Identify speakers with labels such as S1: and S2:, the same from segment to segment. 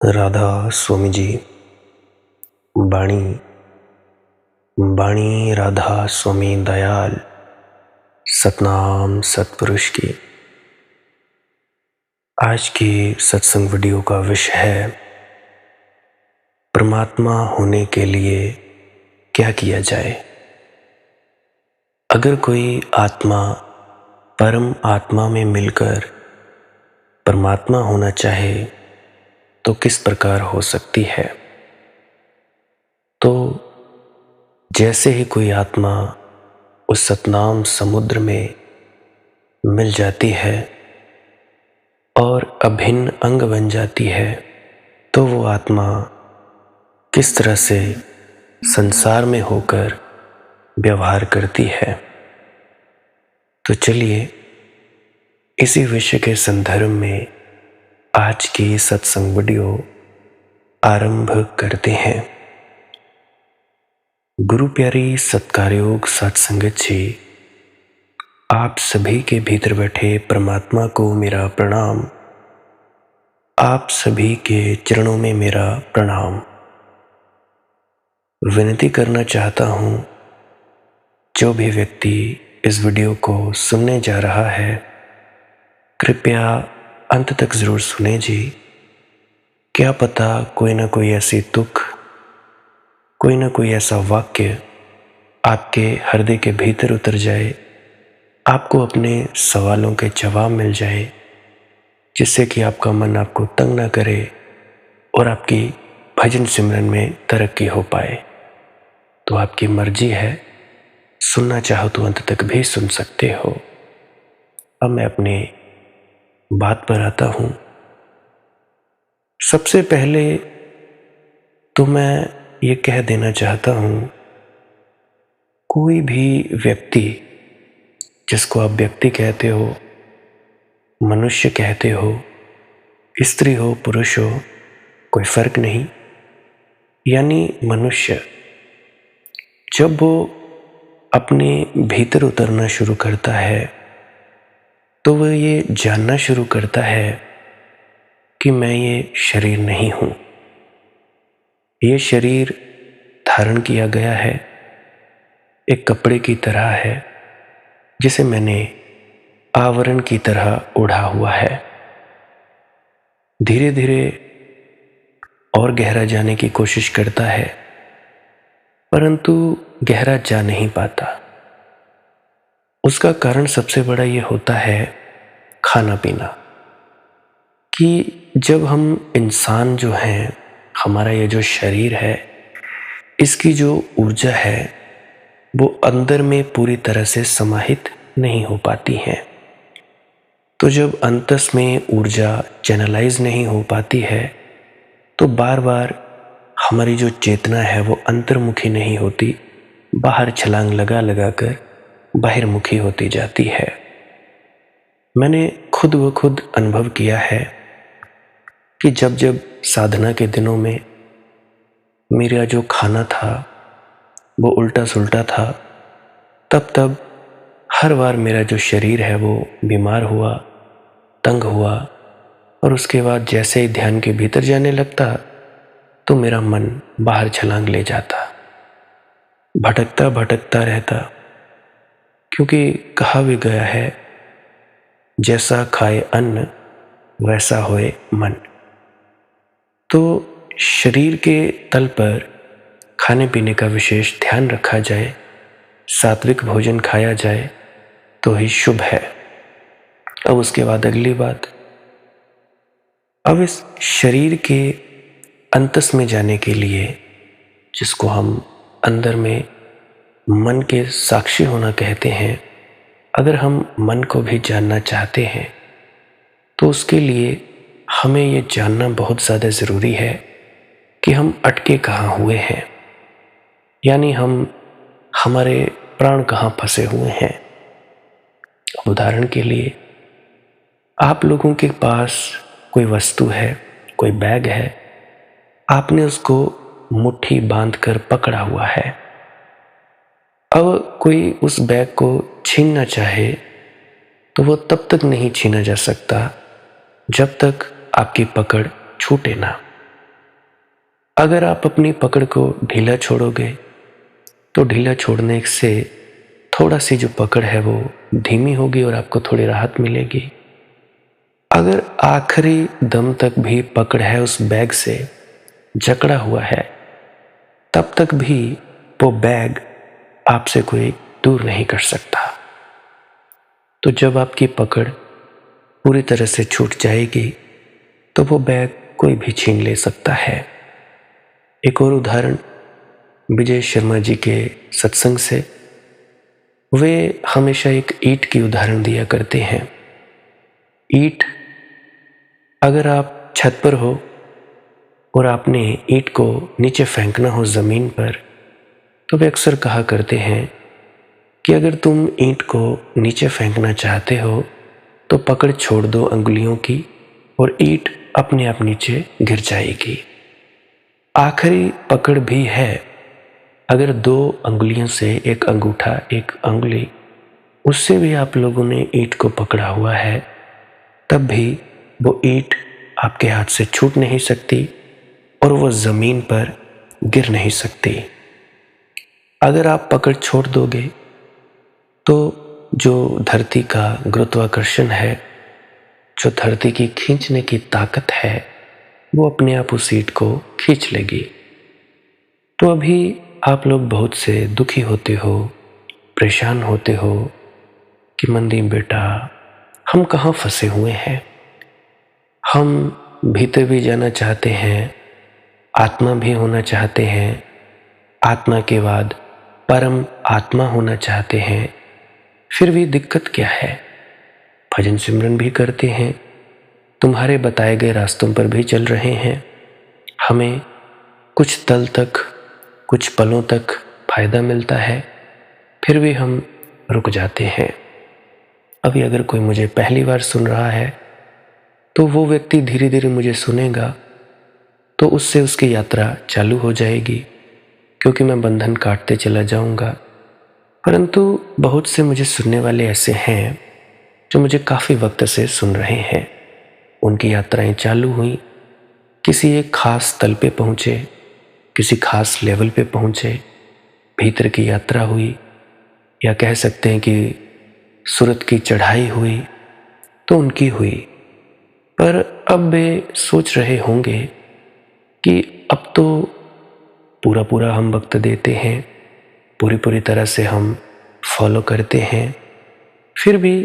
S1: राधा स्वामी जी। बाणी बाणी राधा स्वामी दयाल सतनाम सतपुरुष की। आज की सत्संग वीडियो का विषय है परमात्मा होने के लिए क्या किया जाए। अगर कोई आत्मा परम आत्मा में मिलकर परमात्मा होना चाहे तो किस प्रकार हो सकती है। तो जैसे ही कोई आत्मा उस सतनाम समुद्र में मिल जाती है और अभिन्न अंग बन जाती है, तो वो आत्मा किस तरह से संसार में होकर व्यवहार करती है। तो चलिए इसी विषय के संदर्भ में आज की सत्संग वीडियो आरंभ करते हैं। गुरु प्यारी सत्कारयोग सत्संगत जी, आप सभी के भीतर बैठे परमात्मा को मेरा प्रणाम। आप सभी के चरणों में मेरा प्रणाम। विनती करना चाहता हूँ, जो भी व्यक्ति इस वीडियो को सुनने जा रहा है, कृपया अंत तक ज़रूर सुने जी। क्या पता कोई ना कोई ऐसी तुक, कोई ना कोई ऐसा वाक्य आपके हृदय के भीतर उतर जाए, आपको अपने सवालों के जवाब मिल जाए, जिससे कि आपका मन आपको तंग ना करे और आपकी भजन सिमरन में तरक्की हो पाए। तो आपकी मर्जी है, सुनना चाहो तो अंत तक भी सुन सकते हो। अब मैं अपनी बात पर आता हूँ। सबसे पहले तो मैं ये कह देना चाहता हूँ, कोई भी व्यक्ति, जिसको आप व्यक्ति कहते हो, मनुष्य कहते हो, स्त्री हो पुरुष हो, कोई फर्क नहीं, यानी मनुष्य जब वो अपने भीतर उतरना शुरू करता है तो वह ये जानना शुरू करता है कि मैं ये शरीर नहीं हूँ। ये शरीर धारण किया गया है, एक कपड़े की तरह है, जिसे मैंने आवरण की तरह ओढ़ा हुआ है। धीरे धीरे और गहरा जाने की कोशिश करता है, परंतु गहरा जा नहीं पाता। उसका कारण सबसे बड़ा ये होता है खाना पीना, कि जब हम इंसान जो हैं, हमारा ये जो शरीर है, इसकी जो ऊर्जा है वो अंदर में पूरी तरह से समाहित नहीं हो पाती है। तो जब अंतस में ऊर्जा चैनलाइज नहीं हो पाती है तो बार बार हमारी जो चेतना है वो अंतर्मुखी नहीं होती, बाहर छलांग लगा लगा कर बाहिर्मुखी होती जाती है। मैंने खुद व खुद अनुभव किया है कि जब जब साधना के दिनों में मेरा जो खाना था वो उल्टा सुल्टा था, तब तब हर बार मेरा जो शरीर है वो बीमार हुआ, तंग हुआ, और उसके बाद जैसे ही ध्यान के भीतर जाने लगता तो मेरा मन बाहर छलांग ले जाता, भटकता भटकता रहता। क्योंकि कहा भी गया है, जैसा खाए अन्न वैसा होए मन। तो शरीर के तल पर खाने पीने का विशेष ध्यान रखा जाए, सात्विक भोजन खाया जाए तो ही शुभ है। अब उसके बाद अगली बात, अब इस शरीर के अंतस में जाने के लिए, जिसको हम अंदर में मन के साक्षी होना कहते हैं, अगर हम मन को भी जानना चाहते हैं तो उसके लिए हमें ये जानना बहुत ज़्यादा ज़रूरी है कि हम अटके कहाँ हुए हैं, यानी हमारे प्राण कहाँ फंसे हुए हैं। उदाहरण के लिए, आप लोगों के पास कोई वस्तु है, कोई बैग है, आपने उसको मुट्ठी बांधकर पकड़ा हुआ है। अब कोई उस बैग को छीनना चाहे तो वो तब तक नहीं छीना जा सकता जब तक आपकी पकड़ छूटे ना। अगर आप अपनी पकड़ को ढीला छोड़ोगे तो ढीला छोड़ने से थोड़ा सी जो पकड़ है वो धीमी होगी और आपको थोड़ी राहत मिलेगी। अगर आखिरी दम तक भी पकड़ है उस बैग से जकड़ा हुआ है, तब तक भी वो बैग आपसे कोई दूर नहीं कर सकता। तो जब आपकी पकड़ पूरी तरह से छूट जाएगी तो वो बैग कोई भी छीन ले सकता है। एक और उदाहरण विजय शर्मा जी के सत्संग से। वे हमेशा एक ईंट की उदाहरण दिया करते हैं। ईंट, अगर आप छत पर हो और आपने ईंट को नीचे फेंकना हो ज़मीन पर, तो वे अक्सर कहा करते हैं कि अगर तुम ईंट को नीचे फेंकना चाहते हो तो पकड़ छोड़ दो अंगुलियों की और ईंट अपने आप नीचे गिर जाएगी। आखिरी पकड़ भी है। अगर 2 अंगुलियों से, एक अंगूठा एक अंगुली, उससे भी आप लोगों ने ईंट को पकड़ा हुआ है, तब भी वो ईंट आपके हाथ से छूट नहीं सकती और वो ज़मीन पर गिर नहीं सकती। अगर आप पकड़ छोड़ दोगे तो जो धरती का गुरुत्वाकर्षण है, जो धरती की खींचने की ताकत है, वो अपने आप उस ईंट को खींच लेगी। तो अभी आप लोग बहुत से दुखी होते हो, परेशान होते हो कि मनदीप बेटा, हम कहाँ फंसे हुए हैं। हम भीतर भी जाना चाहते हैं, आत्मा भी होना चाहते हैं, आत्मा के बाद परम आत्मा होना चाहते हैं, फिर भी दिक्कत क्या है। भजन सिमरन भी करते हैं, तुम्हारे बताए गए रास्तों पर भी चल रहे हैं, हमें कुछ तल तक, कुछ पलों तक फायदा मिलता है, फिर भी हम रुक जाते हैं। अभी अगर कोई मुझे पहली बार सुन रहा है तो वो व्यक्ति धीरे धीरे मुझे सुनेगा तो उससे उसकी यात्रा चालू हो जाएगी, क्योंकि मैं बंधन काटते चला जाऊंगा। परंतु बहुत से मुझे सुनने वाले ऐसे हैं जो मुझे काफ़ी वक्त से सुन रहे हैं। उनकी यात्राएं चालू हुई, किसी एक खास तल पे पहुँचे, किसी खास लेवल पे पहुँचे, भीतर की यात्रा हुई, या कह सकते हैं कि सूरत की चढ़ाई हुई, तो उनकी हुई। पर अब वे सोच रहे होंगे कि अब तो पूरा पूरा हम वक्त देते हैं, पूरी पूरी तरह से हम फॉलो करते हैं, फिर भी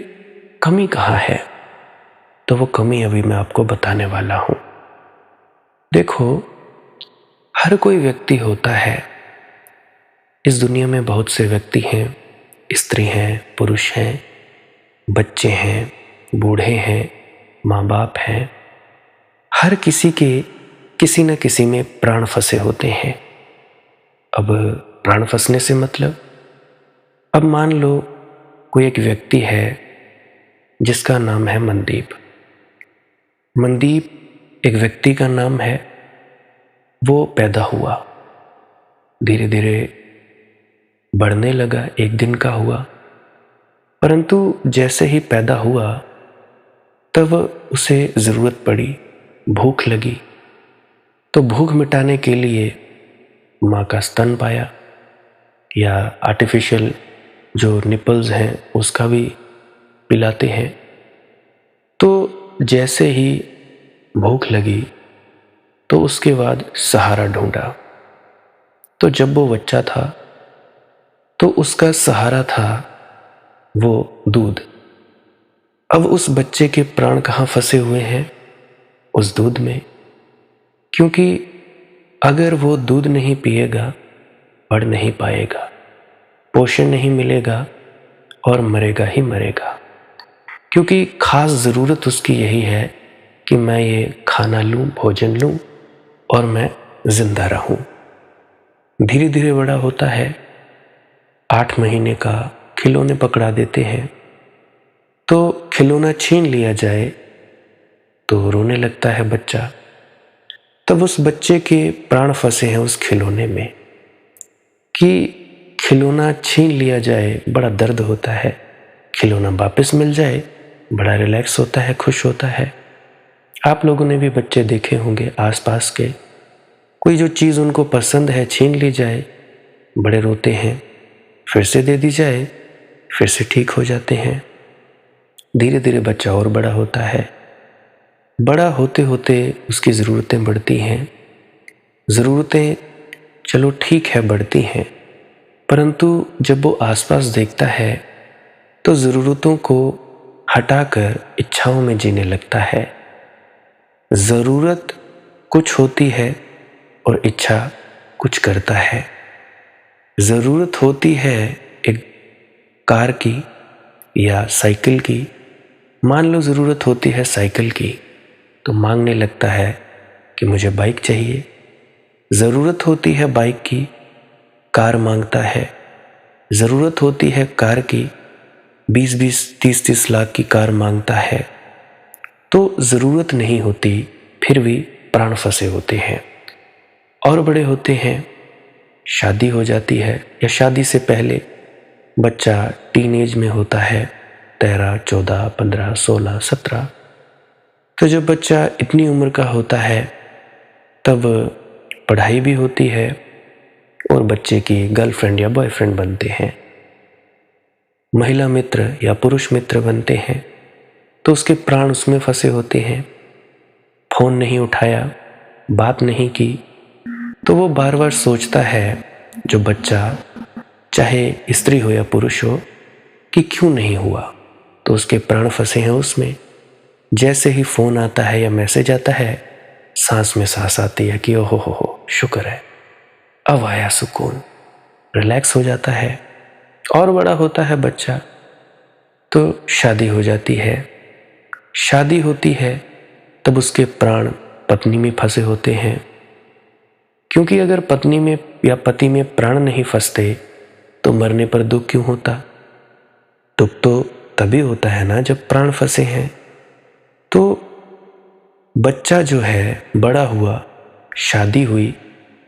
S1: कमी कहाँ है। तो वो कमी अभी मैं आपको बताने वाला हूँ। देखो, हर कोई व्यक्ति होता है। इस दुनिया में बहुत से व्यक्ति हैं, स्त्री हैं, पुरुष हैं, बच्चे हैं, बूढ़े हैं, माँ बाप हैं। हर किसी के किसी न किसी में प्राण फंसे होते हैं। अब प्राण फंसने से मतलब, अब मान लो कोई एक व्यक्ति है जिसका नाम है मनदीप। मनदीप एक व्यक्ति का नाम है। वो पैदा हुआ, धीरे धीरे बढ़ने लगा, एक दिन का हुआ। परंतु जैसे ही पैदा हुआ तब उसे ज़रूरत पड़ी, भूख लगी, तो भूख मिटाने के लिए माँ का स्तन पाया, या आर्टिफिशियल जो निपल्स हैं उसका भी पिलाते हैं। तो जैसे ही भूख लगी तो उसके बाद सहारा ढूंढा। तो जब वो बच्चा था तो उसका सहारा था वो दूध। अब उस बच्चे के प्राण कहाँ फंसे हुए हैं? उस दूध में। क्योंकि अगर वो दूध नहीं पिएगा, बढ़ नहीं पाएगा, पोषण नहीं मिलेगा और मरेगा ही मरेगा। क्योंकि खास ज़रूरत उसकी यही है कि मैं ये खाना लूँ, भोजन लूँ और मैं जिंदा रहूँ। धीरे धीरे बड़ा होता है, 8 महीने का खिलौने पकड़ा देते हैं, तो खिलौना छीन लिया जाए तो रोने लगता है बच्चा। तब उस बच्चे के प्राण फंसे हैं उस खिलौने में कि खिलौना छीन लिया जाए, बड़ा दर्द होता है, खिलौना वापस मिल जाए, बड़ा रिलैक्स होता है, खुश होता है। आप लोगों ने भी बच्चे देखे होंगे आसपास के, कोई जो चीज़ उनको पसंद है छीन ली जाए, बड़े रोते हैं, फिर से दे दी जाए, फिर से ठीक हो जाते हैं। धीरे धीरे बच्चा और बड़ा होता है। बड़ा होते होते उसकी ज़रूरतें बढ़ती हैं। ज़रूरतें चलो ठीक है बढ़ती हैं, परंतु जब वो आसपास देखता है तो ज़रूरतों को हटाकर इच्छाओं में जीने लगता है। ज़रूरत कुछ होती है और इच्छा कुछ करता है। ज़रूरत होती है एक कार की या साइकिल की। मान लो ज़रूरत होती है साइकिल की, तो मांगने लगता है कि मुझे बाइक चाहिए। ज़रूरत होती है बाइक की, कार मांगता है। ज़रूरत होती है कार की, 20-20, 30-30 लाख की कार मांगता है। तो ज़रूरत नहीं होती, फिर भी प्राण फंसे होते हैं। और बड़े होते हैं, शादी हो जाती है या शादी से पहले बच्चा टीनेज में होता है, 13, 14, 15, 16, 17। तो जब बच्चा इतनी उम्र का होता है तब पढ़ाई भी होती है और बच्चे की गर्लफ्रेंड या बॉयफ्रेंड बनते हैं, महिला मित्र या पुरुष मित्र बनते हैं। तो उसके प्राण उसमें फंसे होते हैं। फ़ोन नहीं उठाया, बात नहीं की, तो वो बार बार सोचता है, जो बच्चा चाहे स्त्री हो या पुरुष हो, कि क्यों नहीं हुआ। तो उसके प्राण फंसे हैं उसमें। जैसे ही फ़ोन आता है या मैसेज आता है, सांस में सांस आती है कि ओहो हो शुक्र है, अब आया सुकून, रिलैक्स हो जाता है। और बड़ा होता है बच्चा तो शादी हो जाती है। शादी होती है तब उसके प्राण पत्नी में फंसे होते हैं, क्योंकि अगर पत्नी में या पति में प्राण नहीं फंसते तो मरने पर दुख क्यों होता। दुख तो तभी होता है ना जब प्राण फंसे हैं। तो बच्चा जो है बड़ा हुआ, शादी हुई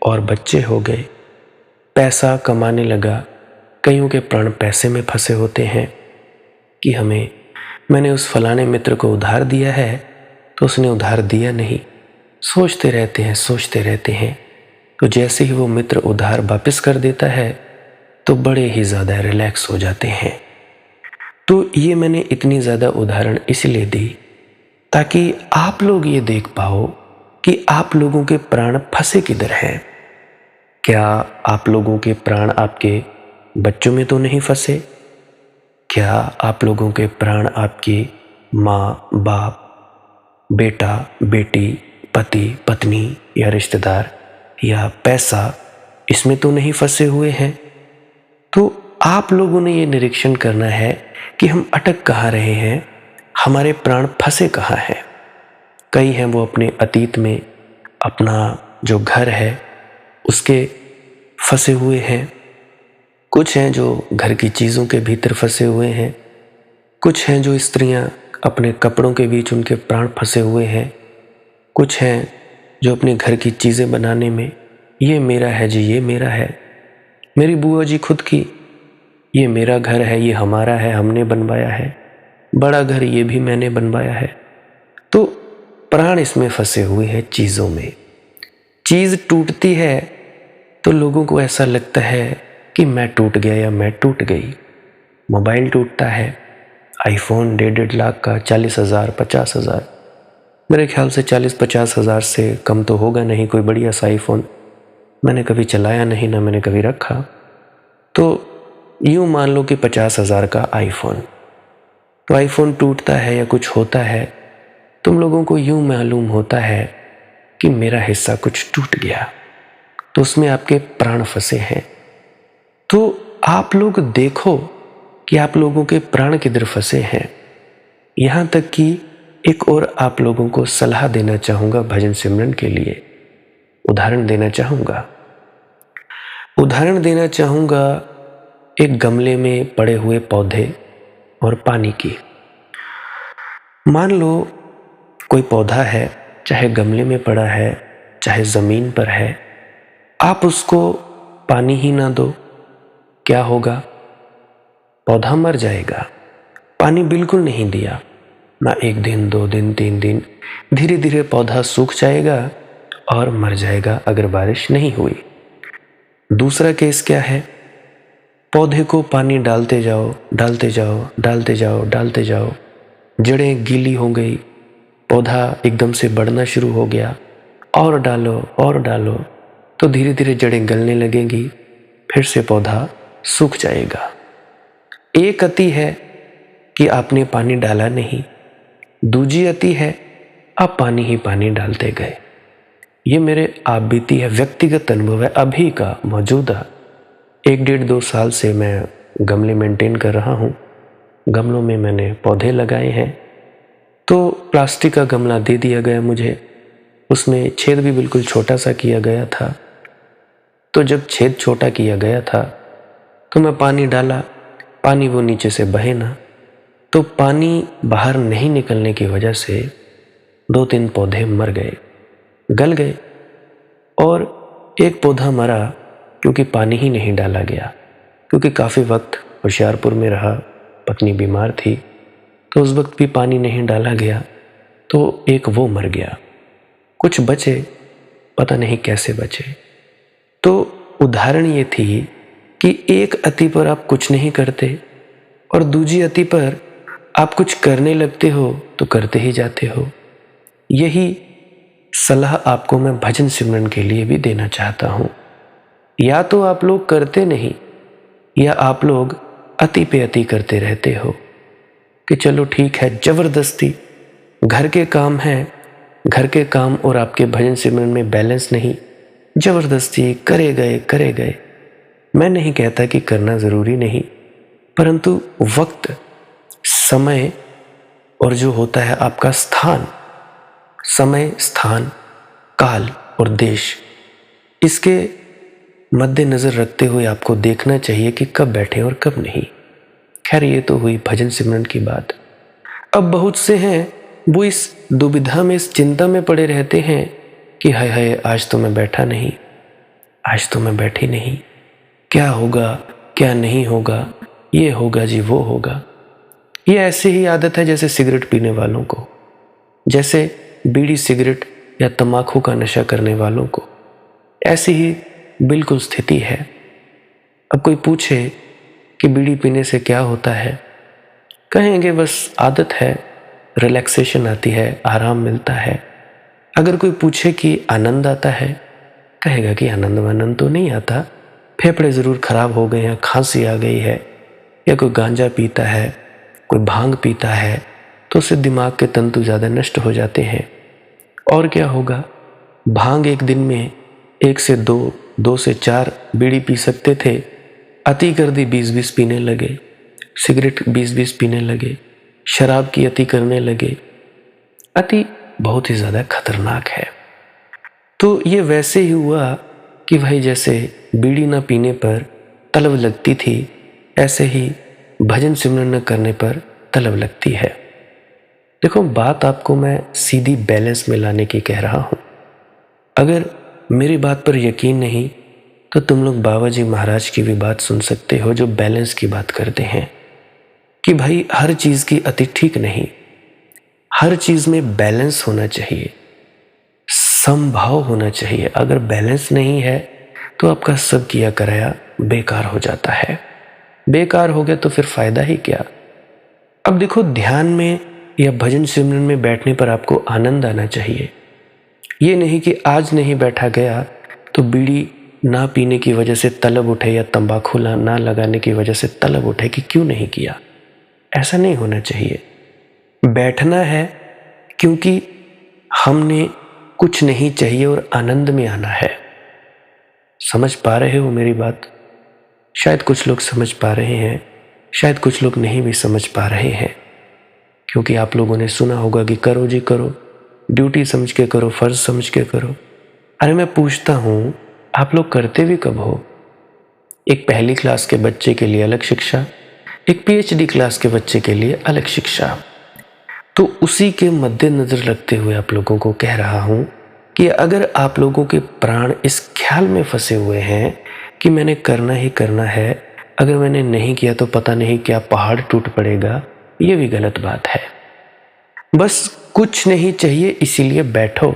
S1: और बच्चे हो गए, पैसा कमाने लगा। कईयों के प्राण पैसे में फंसे होते हैं कि मैंने उस फलाने मित्र को उधार दिया है तो उसने उधार दिया नहीं। सोचते रहते हैं। तो जैसे ही वो मित्र उधार वापस कर देता है तो बड़े ही ज़्यादा रिलैक्स हो जाते हैं। तो ये मैंने इतनी ज़्यादा उदाहरण इसलिए दी ताकि आप लोग ये देख पाओ कि आप लोगों के प्राण फंसे किधर हैं। क्या आप लोगों के प्राण आपके बच्चों में तो नहीं फंसे? क्या आप लोगों के प्राण आपकी माँ बाप, बेटा बेटी, पति पत्नी या रिश्तेदार या पैसा, इसमें तो नहीं फंसे हुए हैं? तो आप लोगों ने ये निरीक्षण करना है कि हम अटक कहाँ रहे हैं, हमारे प्राण फंसे कहाँ हैं। कई हैं वो अपने अतीत में, अपना जो घर है उसके फंसे हुए हैं। कुछ हैं जो घर की चीज़ों के भीतर फंसे हुए हैं। कुछ हैं जो स्त्रियां अपने कपड़ों के बीच, उनके प्राण फंसे हुए हैं। कुछ हैं जो अपने घर की चीज़ें बनाने में, ये मेरा है जी, ये मेरा है, मेरी बुआ जी खुद की, ये मेरा घर है, ये हमारा है, हमने बनवाया है, बड़ा घर ये भी मैंने बनवाया है। तो प्राण इसमें फंसे हुए हैं चीज़ों में। चीज़ टूटती है तो लोगों को ऐसा लगता है कि मैं टूट गया या मैं टूट गई। मोबाइल टूटता है, आईफोन 1.5 लाख का, 40,000, 50,000, मेरे ख्याल से 40-50 हज़ार से कम तो होगा नहीं कोई बढ़िया सा आईफोन। मैंने कभी चलाया नहीं, ना मैंने कभी रखा। तो यूँ मान लो कि 50,000 का आईफोन, तो आईफोन टूटता है या कुछ होता है, तुम लोगों को यूँ मालूम होता है कि मेरा हिस्सा कुछ टूट गया, तो उसमें आपके प्राण फंसे हैं। तो आप लोग देखो कि आप लोगों के प्राण किधर फंसे हैं। यहाँ तक कि एक और आप लोगों को सलाह देना चाहूँगा भजन सिमरन के लिए। उदाहरण देना चाहूँगा एक गमले में पड़े हुए पौधे और पानी की। मान लो कोई पौधा है, चाहे गमले में पड़ा है चाहे ज़मीन पर है, आप उसको पानी ही ना दो, क्या होगा? पौधा मर जाएगा। पानी बिल्कुल नहीं दिया, ना 1 दिन, 2 दिन, 3 दिन, धीरे धीरे पौधा सूख जाएगा और मर जाएगा अगर बारिश नहीं हुई। दूसरा केस क्या है, पौधे को पानी डालते जाओ डालते जाओ डालते जाओ डालते जाओ, जड़ें गीली हो गई, पौधा एकदम से बढ़ना शुरू हो गया, और डालो तो धीरे धीरे जड़ें गलने लगेंगी, फिर से पौधा सूख जाएगा। एक अति है कि आपने पानी डाला नहीं, दूजी अति है आप पानी ही पानी डालते गए। ये मेरे आप बीती है, व्यक्तिगत अनुभव है, अभी का मौजूदा 1-1.5-2 साल से मैं गमले मेंटेन कर रहा हूँ। गमलों में मैंने पौधे लगाए हैं, तो प्लास्टिक का गमला दे दिया गया मुझे, उसमें छेद भी बिल्कुल छोटा सा किया गया था। तो जब छेद छोटा किया गया था तो मैं पानी डाला, पानी वो नीचे से बहे ना, तो पानी बाहर नहीं निकलने की वजह से 2-3 पौधे मर गए, गल गए, और एक पौधा मरा क्योंकि पानी ही नहीं डाला गया, क्योंकि काफ़ी वक्त होशियारपुर में रहा, पत्नी बीमार थी, तो उस वक्त भी पानी नहीं डाला गया, तो एक वो मर गया। कुछ बचे, पता नहीं कैसे बचे। तो उदाहरण ये थी कि एक अति पर आप कुछ नहीं करते और दूजी अति पर आप कुछ करने लगते हो तो करते ही जाते हो। यही सलाह आपको मैं भजन सिमरन के लिए भी देना चाहता हूँ। या तो आप लोग करते नहीं, या आप लोग अति पे अति करते रहते हो कि चलो ठीक है, जबरदस्ती घर के काम हैं, घर के काम और आपके भजन सिमरन में बैलेंस नहीं, जबरदस्ती करे गए। मैं नहीं कहता कि करना ज़रूरी नहीं, परंतु वक्त, समय और जो होता है आपका स्थान, समय, स्थान, काल और देश, इसके मद्देनज़र रखते हुए आपको देखना चाहिए कि कब बैठे और कब नहीं। खैर, ये तो हुई भजन सिमरन की बात। अब बहुत से हैं वो इस दुविधा में, इस चिंता में पड़े रहते हैं कि हाय हाय, आज तो मैं बैठा नहीं, आज तो मैं बैठी नहीं, क्या होगा क्या नहीं होगा, ये होगा जी वो होगा। ये ऐसी ही आदत है जैसे सिगरेट पीने वालों को, जैसे बीड़ी सिगरेट या तंबाकू का नशा करने वालों को, ऐसी ही बिल्कुल स्थिति है। अब कोई पूछे कि बीड़ी पीने से क्या होता है, कहेंगे बस आदत है, रिलैक्सेशन आती है, आराम मिलता है। अगर कोई पूछे कि आनंद आता है, कहेगा कि आनंद वानंद तो नहीं आता, फेफड़े ज़रूर खराब हो गए हैं, खांसी आ गई है, या कोई गांजा पीता है, कोई भांग पीता है, तो उससे दिमाग के तंतु ज़्यादा नष्ट हो जाते हैं। और क्या होगा, भांग एक दिन में 1 से 2, 2 से 4 बीड़ी पी सकते थे, अति कर दी, 20-20 पीने लगे, सिगरेट 20-20 पीने लगे, शराब की अति करने लगे। अति बहुत ही ज़्यादा खतरनाक है। तो ये वैसे ही हुआ कि भाई जैसे बीड़ी ना पीने पर तलब लगती थी, ऐसे ही भजन सिमरन न करने पर तलब लगती है। देखो, बात आपको मैं सीधी बैलेंस में लाने की कह रहा हूँ। अगर मेरी बात पर यकीन नहीं तो तुम लोग बाबा जी महाराज की भी बात सुन सकते हो, जो बैलेंस की बात करते हैं कि भाई हर चीज़ की अति ठीक नहीं, हर चीज़ में बैलेंस होना चाहिए, समभाव होना चाहिए। अगर बैलेंस नहीं है तो आपका सब किया कराया बेकार हो जाता है। बेकार हो गया तो फिर फायदा ही क्या। अब देखो, ध्यान में या भजन सिमरन में बैठने पर आपको आनंद आना चाहिए। ये नहीं कि आज नहीं बैठा गया तो बीड़ी ना पीने की वजह से तलब उठे या तंबाकू ना लगाने की वजह से तलब उठे कि क्यों नहीं किया। ऐसा नहीं होना चाहिए। बैठना है क्योंकि हमने कुछ नहीं चाहिए और आनंद में आना है। समझ पा रहे हो मेरी बात? शायद कुछ लोग समझ पा रहे हैं, शायद कुछ लोग नहीं भी समझ पा रहे हैं, क्योंकि आप लोगों ने सुना होगा कि करो जी करो, ड्यूटी समझ के करो, फर्ज समझ के करो। अरे मैं पूछता हूँ, आप लोग करते भी कब हो? एक पहली क्लास के बच्चे के लिए अलग शिक्षा, एक पीएचडी क्लास के बच्चे के लिए अलग शिक्षा। तो उसी के मद्देनजर रखते हुए आप लोगों को कह रहा हूं कि अगर आप लोगों के प्राण इस ख्याल में फंसे हुए हैं कि मैंने करना ही करना है, अगर मैंने नहीं किया तो पता नहीं क्या पहाड़ टूट पड़ेगा, ये भी गलत बात है। बस कुछ नहीं चाहिए इसीलिए बैठो,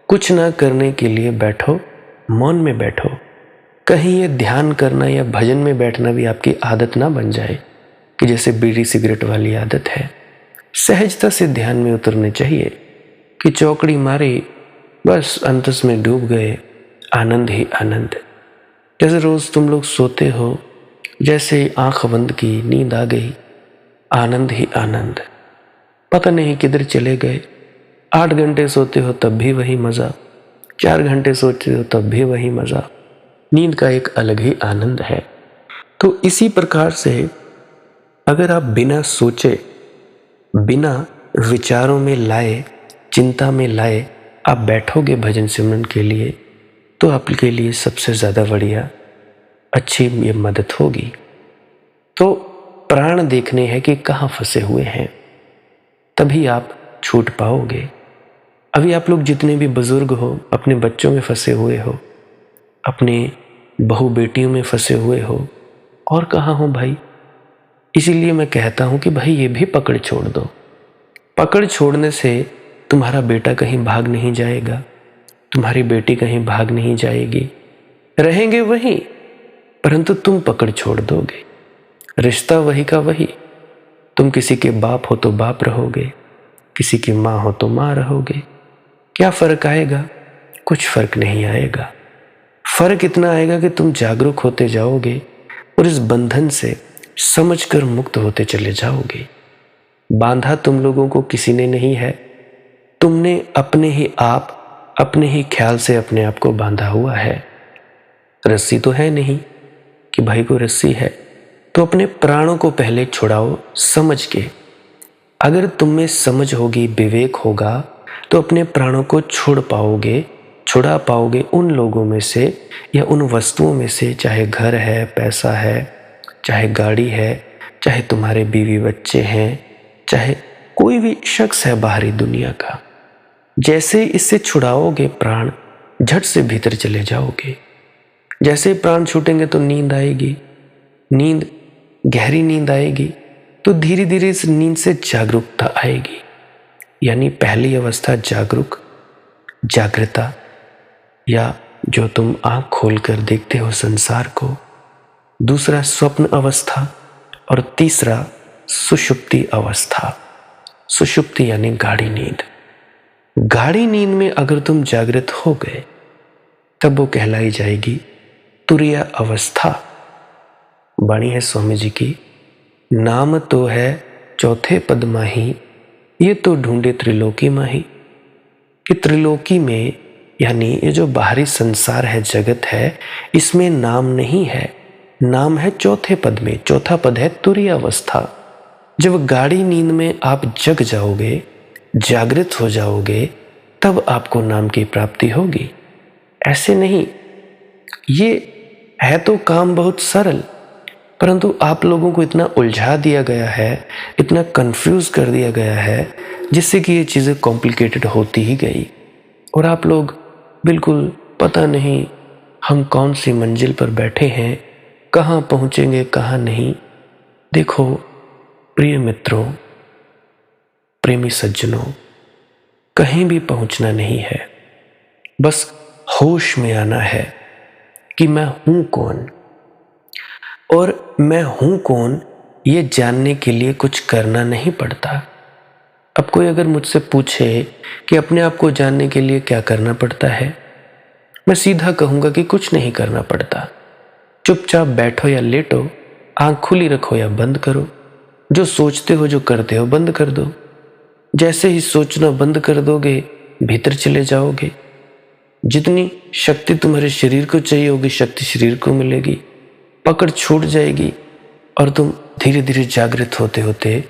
S1: कुछ ना करने के लिए बैठो, मौन में बैठो। कहीं ये ध्यान करना या भजन में बैठना भी आपकी आदत ना बन जाए कि जैसे बीड़ी सिगरेट वाली आदत है। सहजता से ध्यान में उतरने चाहिए कि चौकड़ी मारी, बस अंतस में डूब गए, आनंद ही आनंद। जैसे रोज तुम लोग सोते हो, जैसे आंख बंद की, नींद आ गई, आनंद ही आनंद। पता नहीं किधर चले गए। 8 घंटे सोते हो तब भी वही मजा, 4 घंटे सोते हो तब भी वही मजा। नींद का एक अलग ही आनंद है। तो इसी प्रकार से अगर आप बिना सोचे, बिना विचारों में लाए, चिंता में लाए आप बैठोगे भजन सिमरन के लिए, तो आपके लिए सबसे ज़्यादा बढ़िया अच्छी ये मदद होगी। तो प्राण देखने हैं कि कहाँ फंसे हुए हैं, तभी आप छूट पाओगे। अभी आप लोग जितने भी बुजुर्ग हो, अपने बच्चों में फंसे हुए हो, अपने बहू बेटियों में फंसे हुए हो, और कहाँ हो भाई। इसीलिए मैं कहता हूँ कि भाई ये भी पकड़ छोड़ दो। पकड़ छोड़ने से तुम्हारा बेटा कहीं भाग नहीं जाएगा, तुम्हारी बेटी कहीं भाग नहीं जाएगी, रहेंगे वहीं, परंतु तुम पकड़ छोड़ दोगे। रिश्ता वही का वही। तुम किसी के बाप हो तो बाप रहोगे, किसी की माँ हो तो माँ रहोगे। क्या फर्क आएगा? कुछ फर्क नहीं आएगा। फर्क इतना आएगा कि तुम जागरूक होते जाओगे और इस बंधन से समझकर मुक्त होते चले जाओगे। बांधा तुम लोगों को किसी ने नहीं है, तुमने अपने ही आप, अपने ही ख्याल से अपने आप को बांधा हुआ है। रस्सी तो है नहीं कि भाई को रस्सी है, तो अपने प्राणों को पहले छुड़ाओ समझ के। अगर तुम में समझ होगी, विवेक होगा, तो अपने प्राणों को छोड़ पाओगे, छुड़ा पाओगे उन लोगों में से या उन वस्तुओं में से, चाहे घर है, पैसा है, चाहे गाड़ी है, चाहे तुम्हारे बीवी बच्चे हैं, चाहे कोई भी शख्स है बाहरी दुनिया का। जैसे इससे छुड़ाओगे प्राण, झट से भीतर चले जाओगे। जैसे प्राण छूटेंगे तो नींद आएगी, नींद गहरी नींद आएगी, तो धीरे धीरे इस नींद से जागरूकता आएगी। यानी पहली अवस्था जागरूक, जागृता, या जो तुम आंख खोलकर देखते हो संसार को। दूसरा स्वप्न अवस्था, और तीसरा सुषुप्ति अवस्था। सुषुप्ति यानी गाढ़ी नींद। गाढ़ी नींद में अगर तुम जागृत हो गए तब वो कहलाई जाएगी तुरीय अवस्था। वाणी है स्वामी जी की, नाम तो है चौथे पद माही, ये तो ढूंढे त्रिलोकी माही। कि त्रिलोकी में, यानी ये जो बाहरी संसार है, जगत है, इसमें नाम नहीं है। नाम है चौथे पद में। चौथा पद है तुरीय अवस्था। जब गाढ़ी नींद में आप जग जाओगे, जागृत हो जाओगे, तब आपको नाम की प्राप्ति होगी। ऐसे नहीं। ये है तो काम बहुत सरल, परंतु आप लोगों को इतना उलझा दिया गया है, इतना कंफ्यूज कर दिया गया है, जिससे कि ये चीज़ें कॉम्प्लिकेटेड होती ही गई। और आप लोग बिल्कुल पता नहीं हम कौन सी मंजिल पर बैठे हैं, कहाँ पहुँचेंगे कहाँ नहीं। देखो प्रिय मित्रों, प्रेमी सज्जनों, कहीं भी पहुँचना नहीं है, बस होश में आना है कि मैं हूँ कौन। और मैं हूँ कौन ये जानने के लिए कुछ करना नहीं पड़ता। अब कोई अगर मुझसे पूछे कि अपने आप को जानने के लिए क्या करना पड़ता है, मैं सीधा कहूँगा कि कुछ नहीं करना पड़ता। चुपचाप बैठो या लेटो, आँख खुली रखो या बंद करो, जो सोचते हो, जो करते हो, बंद कर दो। जैसे ही सोचना बंद कर दोगे, भीतर चले जाओगे। जितनी शक्ति तुम्हारे शरीर को चाहिए होगी, शक्ति शरीर को मिलेगी, पकड़ छूट जाएगी, और तुम धीरे धीरे जागृत होते होते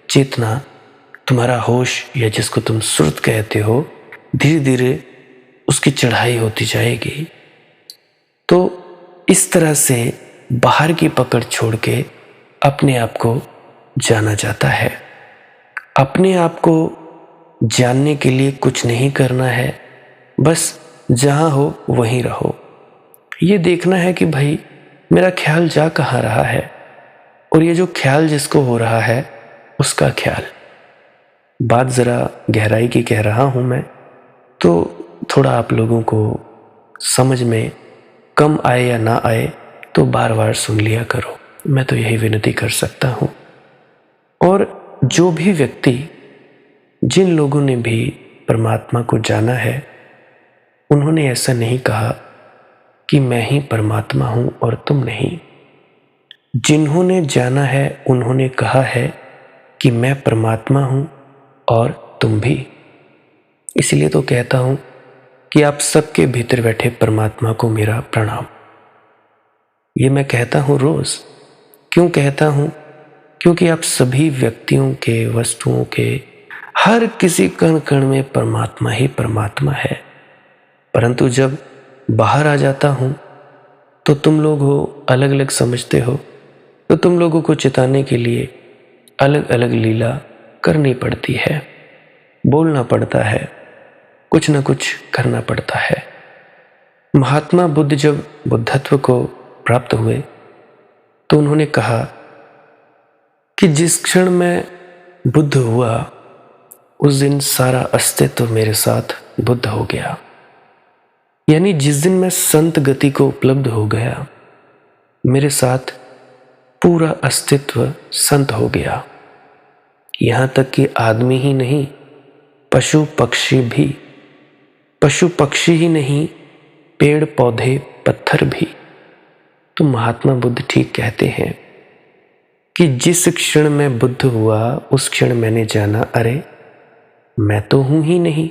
S1: चेतना, तुम्हारा होश, या जिसको तुम सुर्त कहते हो, धीरे धीरे उसकी चढ़ाई होती जाएगी। तो इस तरह से बाहर की पकड़ छोड़ के अपने आप को जाना जाता है। अपने आप को जानने के लिए कुछ नहीं करना है, बस जहाँ हो वहीं रहो। ये देखना है कि भाई मेरा ख्याल जा कहाँ रहा है, और ये जो ख्याल जिसको हो रहा है उसका ख्याल। बात ज़रा गहराई की कह रहा हूँ मैं, तो थोड़ा आप लोगों को समझ में कम आए या ना आए तो बार बार सुन लिया करो, मैं तो यही विनती कर सकता हूँ। और जो भी व्यक्ति, जिन लोगों ने भी परमात्मा को जाना है, उन्होंने ऐसा नहीं कहा कि मैं ही परमात्मा हूं और तुम नहीं। जिन्होंने जाना है उन्होंने कहा है कि मैं परमात्मा हूं और तुम भी। इसलिए तो कहता हूं कि आप सबके भीतर बैठे परमात्मा को मेरा प्रणाम। ये मैं कहता हूं रोज। क्यों कहता हूं? क्योंकि आप सभी व्यक्तियों के, वस्तुओं के, हर किसी कण कण में परमात्मा ही परमात्मा है। परंतु जब बाहर आ जाता हूं तो तुम लोग हो अलग अलग समझते हो, तो तुम लोगों को चिताने के लिए अलग अलग लीला करनी पड़ती है, बोलना पड़ता है, कुछ न कुछ करना पड़ता है। महात्मा बुद्ध जब बुद्धत्व को प्राप्त हुए तो उन्होंने कहा कि जिस क्षण मैं बुद्ध हुआ उस दिन सारा अस्तित्व मेरे साथ बुद्ध हो गया। यानी जिस दिन मैं संत गति को उपलब्ध हो गया, मेरे साथ पूरा अस्तित्व संत हो गया। यहां तक कि आदमी ही नहीं, पशु पक्षी भी, पशु पक्षी ही नहीं, पेड़ पौधे पत्थर भी। तो महात्मा बुद्ध ठीक कहते हैं कि जिस क्षण मैं बुद्ध हुआ उस क्षण मैंने जाना, अरे मैं तो हूं ही नहीं।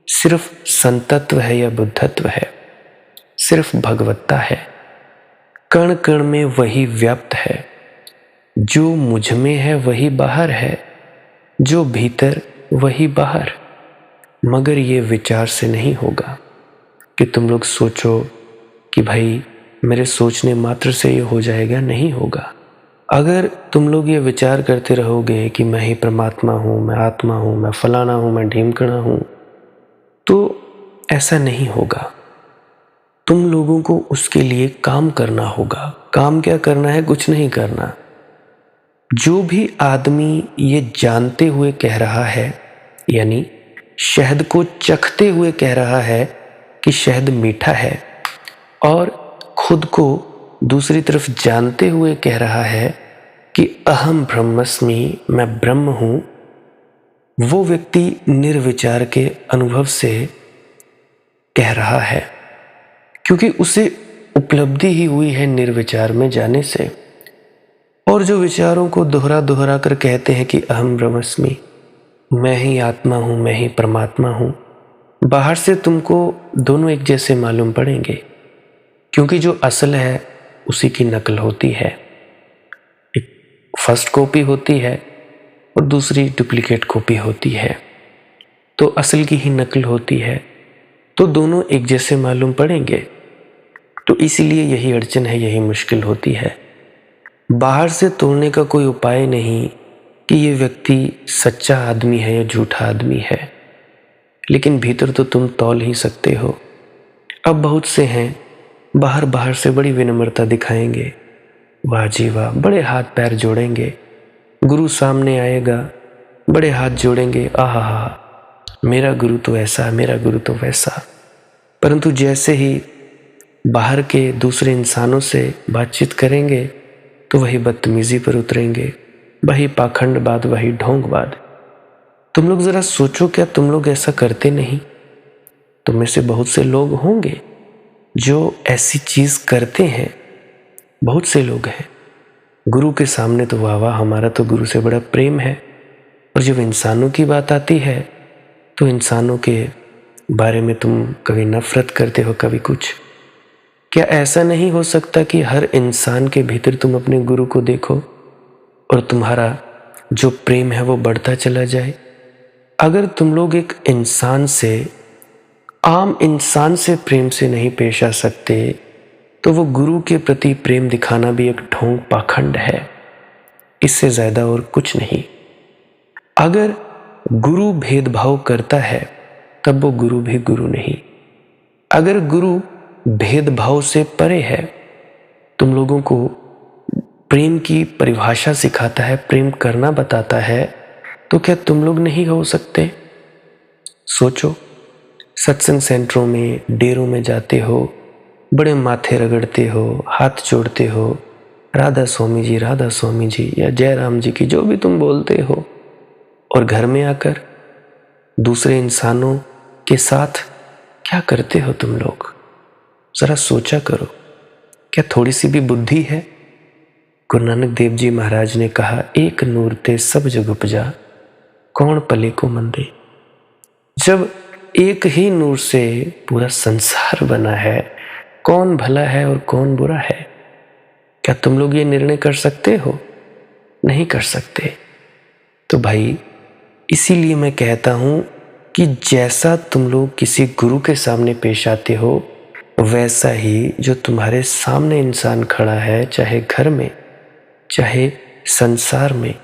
S1: सिर्फ संतत्व है या बुद्धत्व है, सिर्फ भगवत्ता है। कण कण में वही व्याप्त है। जो मुझ में है वही बाहर है, जो भीतर वही बाहर। मगर ये विचार से नहीं होगा कि तुम लोग सोचो कि भाई मेरे सोचने मात्र से ये हो जाएगा, नहीं होगा। अगर तुम लोग ये विचार करते रहोगे कि मैं ही परमात्मा हूं, मैं आत्मा हूं, मैं फलाना हूं, मैं ढीमकणा हूं, तो ऐसा नहीं होगा। तुम लोगों को उसके लिए काम करना होगा। काम क्या करना है? कुछ नहीं करना। जो भी आदमी ये जानते हुए कह रहा है, यानी शहद को चखते हुए कह रहा है कि शहद मीठा है, और खुद को दूसरी तरफ जानते हुए कह रहा है कि अहम ब्रह्मस्मि, मैं ब्रह्म हूं, वो व्यक्ति निर्विचार के अनुभव से कह रहा है, क्योंकि उसे उपलब्धि ही हुई है निर्विचार में जाने से। और जो विचारों को दोहरा दोहरा कर कहते हैं कि अहम ब्रह्मस्मि, मैं ही आत्मा हूं, मैं ही परमात्मा हूं, बाहर से तुमको दोनों एक जैसे मालूम पड़ेंगे, क्योंकि जो असल है उसी की नकल होती है। एक फर्स्ट कॉपी होती है और दूसरी डुप्लीकेट कॉपी होती है, तो असल की ही नकल होती है, तो दोनों एक जैसे मालूम पड़ेंगे। तो इसीलिए यही अड़चन है, यही मुश्किल होती है। बाहर से तोड़ने का कोई उपाय नहीं कि ये व्यक्ति सच्चा आदमी है या झूठा आदमी है, लेकिन भीतर तो तुम तौल ही सकते हो। अब बहुत से हैं बाहर बाहर से बड़ी विनम्रता दिखाएंगे, वाह जी वाह, बड़े हाथ पैर जोड़ेंगे, गुरु सामने आएगा बड़े हाथ जोड़ेंगे, आहा मेरा गुरु तो ऐसा, मेरा गुरु तो वैसा। परंतु जैसे ही बाहर के दूसरे इंसानों से बातचीत करेंगे तो वही बदतमीजी पर उतरेंगे, वही पाखंडवाद, वही ढोंगवाद। तुम लोग जरा सोचो, क्या तुम लोग ऐसा करते नहीं? तुम में से बहुत से लोग होंगे जो ऐसी चीज करते हैं, बहुत से लोग हैं। गुरु के सामने तो वाह वाह, हमारा तो गुरु से बड़ा प्रेम है, और जब इंसानों की बात आती है तो इंसानों के बारे में तुम कभी नफरत करते हो, कभी कुछ। क्या ऐसा नहीं हो सकता कि हर इंसान के भीतर तुम अपने गुरु को देखो और तुम्हारा जो प्रेम है वो बढ़ता चला जाए? अगर तुम लोग एक इंसान से, आम इंसान से प्रेम से नहीं पेश आ सकते, तो वो गुरु के प्रति प्रेम दिखाना भी एक ढोंग, पाखंड है। इससे ज्यादा और कुछ नहीं। अगर गुरु भेदभाव करता है तब वो गुरु भी गुरु नहीं। अगर गुरु भेदभाव से परे है, तुम लोगों को प्रेम की परिभाषा सिखाता है, प्रेम करना बताता है, तो क्या तुम लोग नहीं हो सकते? सोचो, सत्संग सेंटरों में, डेरों में जाते हो, बड़े माथे रगड़ते हो, हाथ जोड़ते हो, राधा स्वामी जी या जय राम जी की जो भी तुम बोलते हो, और घर में आकर दूसरे इंसानों के साथ क्या करते हो तुम लोग? जरा सोचा करो, क्या थोड़ी सी भी बुद्धि है? गुरु नानक देव जी महाराज ने कहा, एक नूर ते सब जग उपजा, कौन पले को मंदे। जब एक ही नूर से पूरा संसार बना है, कौन भला है और कौन बुरा है? क्या तुम लोग ये निर्णय कर सकते हो? नहीं कर सकते। तो भाई, इसीलिए मैं कहता हूं कि जैसा तुम लोग किसी गुरु के सामने पेश आते हो, वैसा ही जो तुम्हारे सामने इंसान खड़ा है, चाहे घर में चाहे संसार में,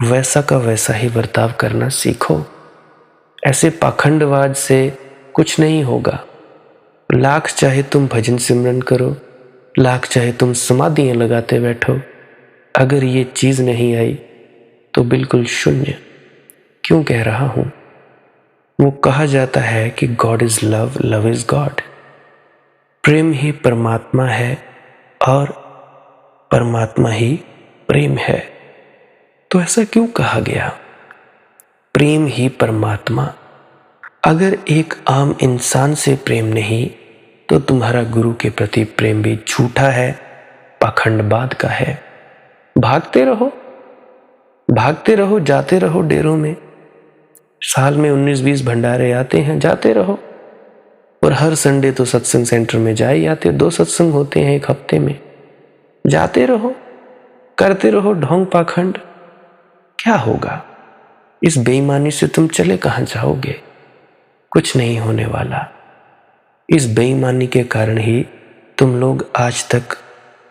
S1: वैसा का वैसा ही बर्ताव करना सीखो। ऐसे पाखंडवाद से कुछ नहीं होगा। लाख चाहे तुम भजन सिमरन करो, लाख चाहे तुम समाधियां लगाते बैठो, अगर ये चीज नहीं आई तो बिल्कुल शून्य। क्यों कह रहा हूं? वो कहा जाता है कि God is love, love is God. प्रेम ही परमात्मा है और परमात्मा ही प्रेम है। तो ऐसा क्यों कहा गया? प्रेम ही परमात्मा। अगर एक आम इंसान से प्रेम नहीं, तो तुम्हारा गुरु के प्रति प्रेम भी झूठा है, पाखंडवाद का है। भागते रहो, जाते रहो डेरों में। साल में 19-20 भंडारे आते हैं, जाते रहो। और हर संडे तो सत्संग सेंटर में जा ही आते, 2 सत्संग होते हैं एक हफ्ते में। जाते रहो, करते रहो ढोंग पाखंड। क्या होगा? इस बेईमानी से तुम चले कहां जाओगे? कुछ नहीं होने वाला। इस बेईमानी के कारण ही तुम लोग आज तक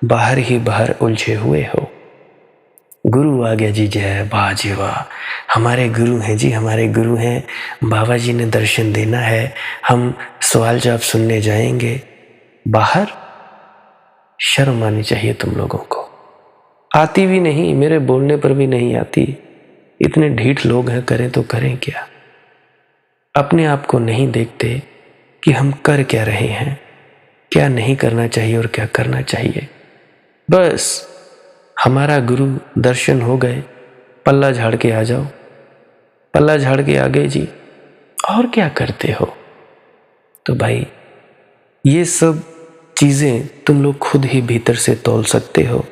S1: बाहर ही बाहर उलझे हुए हो। गुरु आ गया जी, जय, वाह जी वाह, हमारे गुरु हैं जी, हमारे गुरु हैं, बाबा जी ने दर्शन देना है, हम सवाल जवाब सुनने जाएंगे। बाहर शर्म आनी चाहिए तुम लोगों को। आती भी नहीं, मेरे बोलने पर भी नहीं आती। इतने ढीठ लोग हैं, करें तो करें क्या? अपने आप को नहीं देखते कि हम कर क्या रहे हैं, क्या नहीं करना चाहिए और क्या करना चाहिए। बस हमारा गुरु दर्शन हो गए, पल्ला झाड़ के आ जाओ, पल्ला झाड़ के आ गए जी, और क्या करते हो? तो भाई, ये सब चीजें तुम लोग खुद ही भीतर से तौल सकते हो।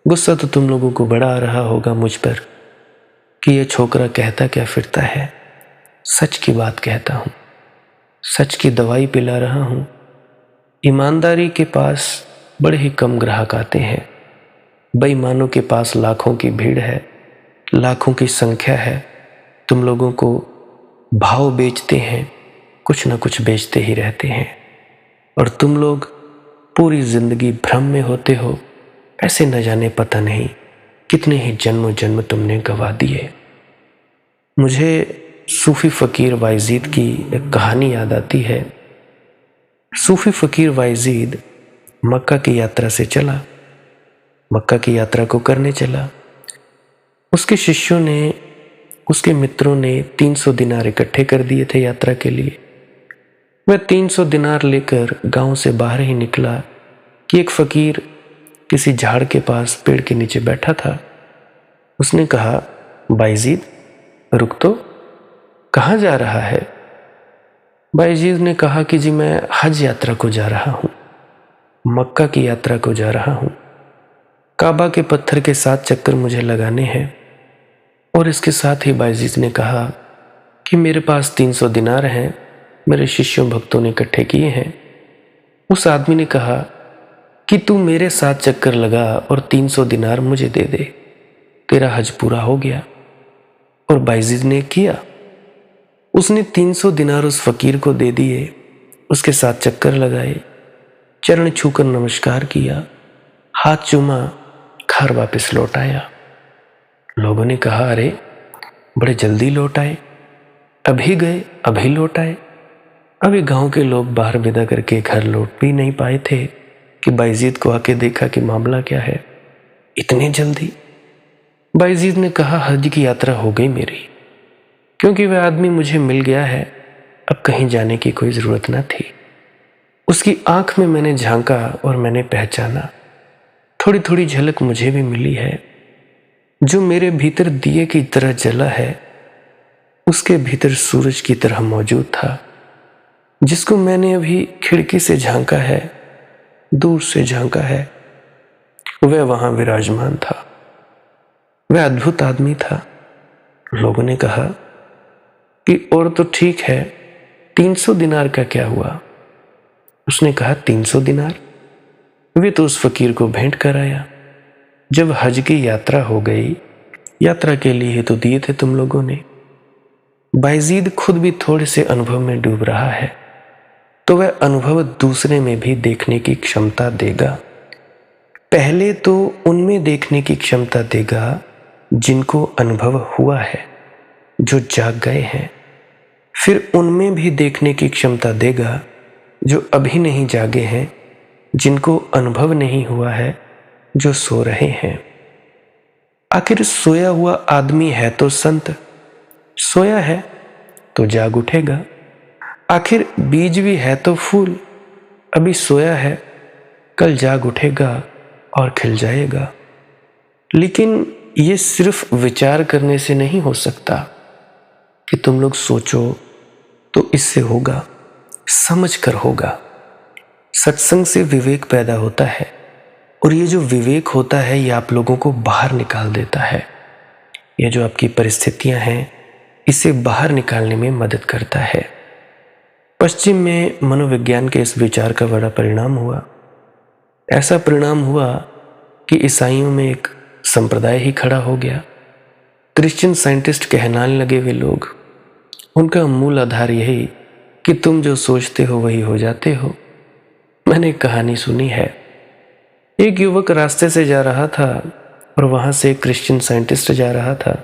S1: गुस्सा तो तुम लोगों को बड़ा आ रहा होगा मुझ पर कि ये छोकरा कहता क्या फिरता है। सच की बात कहता हूं, सच की दवाई पिला रहा हूं। ईमानदारी के पास बड़े ही कम ग्राहक आते हैं, बेईमानों के पास लाखों की भीड़ है, लाखों की संख्या है। तुम लोगों को भाव बेचते हैं, कुछ ना कुछ बेचते ही रहते हैं, और तुम लोग पूरी जिंदगी भ्रम में होते हो। ऐसे न जाने पता नहीं कितने ही जन्मों जन्म तुमने गवा दिए। मुझे सूफी फकीर वाइजीद की एक कहानी याद आती है। सूफी फकीर वाइजीद मक्का की यात्रा से चला, मक्का की यात्रा को करने चला। उसके शिष्यों ने, उसके मित्रों ने 300 दिनार इकट्ठे कर दिए थे यात्रा के लिए। वह 300 दिनार लेकर गांव से बाहर ही निकला कि एक फकीर किसी झाड़ के पास पेड़ के नीचे बैठा था। उसने कहा, बाईजीद रुक तो, कहाँ जा रहा है? बाईजीद ने कहा कि जी मैं हज यात्रा को जा रहा हूँ, मक्का की यात्रा को जा रहा हूँ। काबा के पत्थर के 7 चक्कर मुझे लगाने हैं। और इसके साथ ही बाईजीद ने कहा कि मेरे पास 300 दिनार हैं, मेरे शिष्यों भक्तों ने इकट्ठे किए हैं। उस आदमी ने कहा कि तू मेरे 7 चक्कर लगा और 300 दिनार मुझे दे दे, तेरा हज पूरा हो गया। और बाईजीद ने किया। उसने 300 दिनार उस फकीर को दे दिए, उसके 7 चक्कर लगाए, चरण छूकर नमस्कार किया, हाथ चूमा, घर वापस लौट आया। लोगों ने कहा, अरे बड़े जल्दी लौट आए, अभी गए अभी लौट आए। अभी गांव के लोग बाहर विदा करके घर लौट भी नहीं पाए थे कि बाईजीद को आके देखा कि मामला क्या है, इतने जल्दी। बाईजीद ने कहा, हज की यात्रा हो गई मेरी, क्योंकि वह आदमी मुझे मिल गया है, अब कहीं जाने की कोई ज़रूरत न थी। उसकी आंख में मैंने झांका और मैंने पहचाना, थोड़ी थोड़ी झलक मुझे भी मिली है। जो मेरे भीतर दिए की तरह जला है, उसके भीतर सूरज की तरह मौजूद था। जिसको मैंने अभी खिड़की से झांका है, दूर से झांका है, वह वहां विराजमान था। वह अद्भुत आदमी था। लोगों ने कहा कि और तो ठीक है, 300 दिनार का क्या हुआ? उसने कहा 300 दिनार? वे तो उस फकीर को भेंट कर आया। जब हज की यात्रा हो गई, यात्रा के लिए ही तो दिए थे तुम लोगों ने। बायजीद खुद भी थोड़े से अनुभव में डूब रहा है, तो वह अनुभव दूसरे में भी देखने की क्षमता देगा। पहले तो उनमें देखने की क्षमता देगा जिनको अनुभव हुआ है, जो जाग गए हैं। फिर उनमें भी देखने की क्षमता देगा जो अभी नहीं जागे हैं, जिनको अनुभव नहीं हुआ है, जो सो रहे हैं। आखिर सोया हुआ आदमी है तो संत, सोया है तो जाग उठेगा। आखिर बीज भी है तो फूल, अभी सोया है, कल जाग उठेगा और खिल जाएगा। लेकिन ये सिर्फ विचार करने से नहीं हो सकता कि तुम लोग सोचो तो इससे होगा, समझ कर होगा। सत्संग से विवेक पैदा होता है, और ये जो विवेक होता है ये आप लोगों को बाहर निकाल देता है। ये जो आपकी परिस्थितियां हैं, इसे बाहर निकालने में मदद करता है। पश्चिम में मनोविज्ञान के इस विचार का बड़ा परिणाम हुआ। ऐसा परिणाम हुआ कि ईसाइयों में एक संप्रदाय ही खड़ा हो गया। क्रिश्चियन साइंटिस्ट कहलाने लगे वे लोग। उनका मूल आधार यही कि तुम जो सोचते हो वही हो जाते हो। मैंने एक कहानी सुनी है। एक युवक रास्ते से जा रहा था और वहां से एक क्रिश्चियन साइंटिस्ट जा रहा था।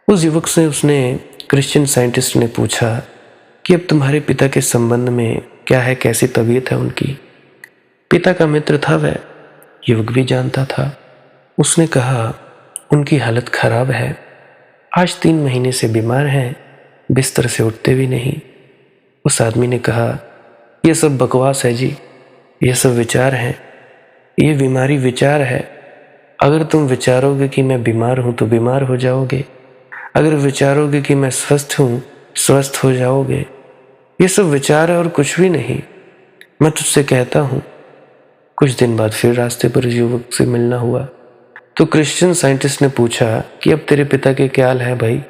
S1: उस युवक से उसने क्रिश्चियन साइंटिस्ट ने पूछा कि अब तुम्हारे पिता के संबंध में क्या है, कैसी तबीयत है उनकी। पिता का मित्र था वह, युवक भी जानता था। उसने कहा उनकी हालत खराब है, आज 3 महीने से बीमार हैं, बिस्तर से उठते भी नहीं। उस आदमी ने कहा यह सब बकवास है जी, यह सब विचार हैं, ये बीमारी विचार है। अगर तुम विचारोगे कि मैं बीमार हूं तो बीमार हो जाओगे, अगर विचारोगे कि मैं स्वस्थ हूं, स्वस्थ हो जाओगे। ये सब विचार है और कुछ भी नहीं। मैं तुझसे कहता हूं। कुछ दिन बाद फिर रास्ते पर युवक से मिलना हुआ तो क्रिश्चियन साइंटिस्ट ने पूछा कि अब तेरे पिता के क्या हाल है भाई?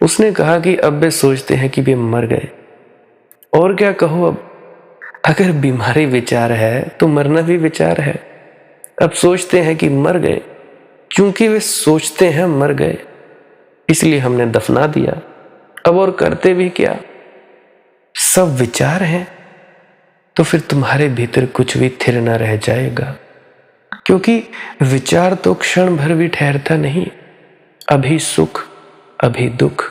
S1: उसने कहा कि अब वे सोचते हैं कि वे मर गए। और क्या कहो, अब अगर बीमारी विचार है तो मरना भी विचार है। अब सोचते हैं कि मर गए, क्योंकि वे सोचते हैं मर गए, इसलिए हमने दफना दिया। अब और करते भी क्या, सब विचार हैं। तो फिर तुम्हारे भीतर कुछ भी थिर न रह जाएगा, क्योंकि विचार तो क्षण भर भी ठहरता नहीं। अभी सुख, अभी दुख,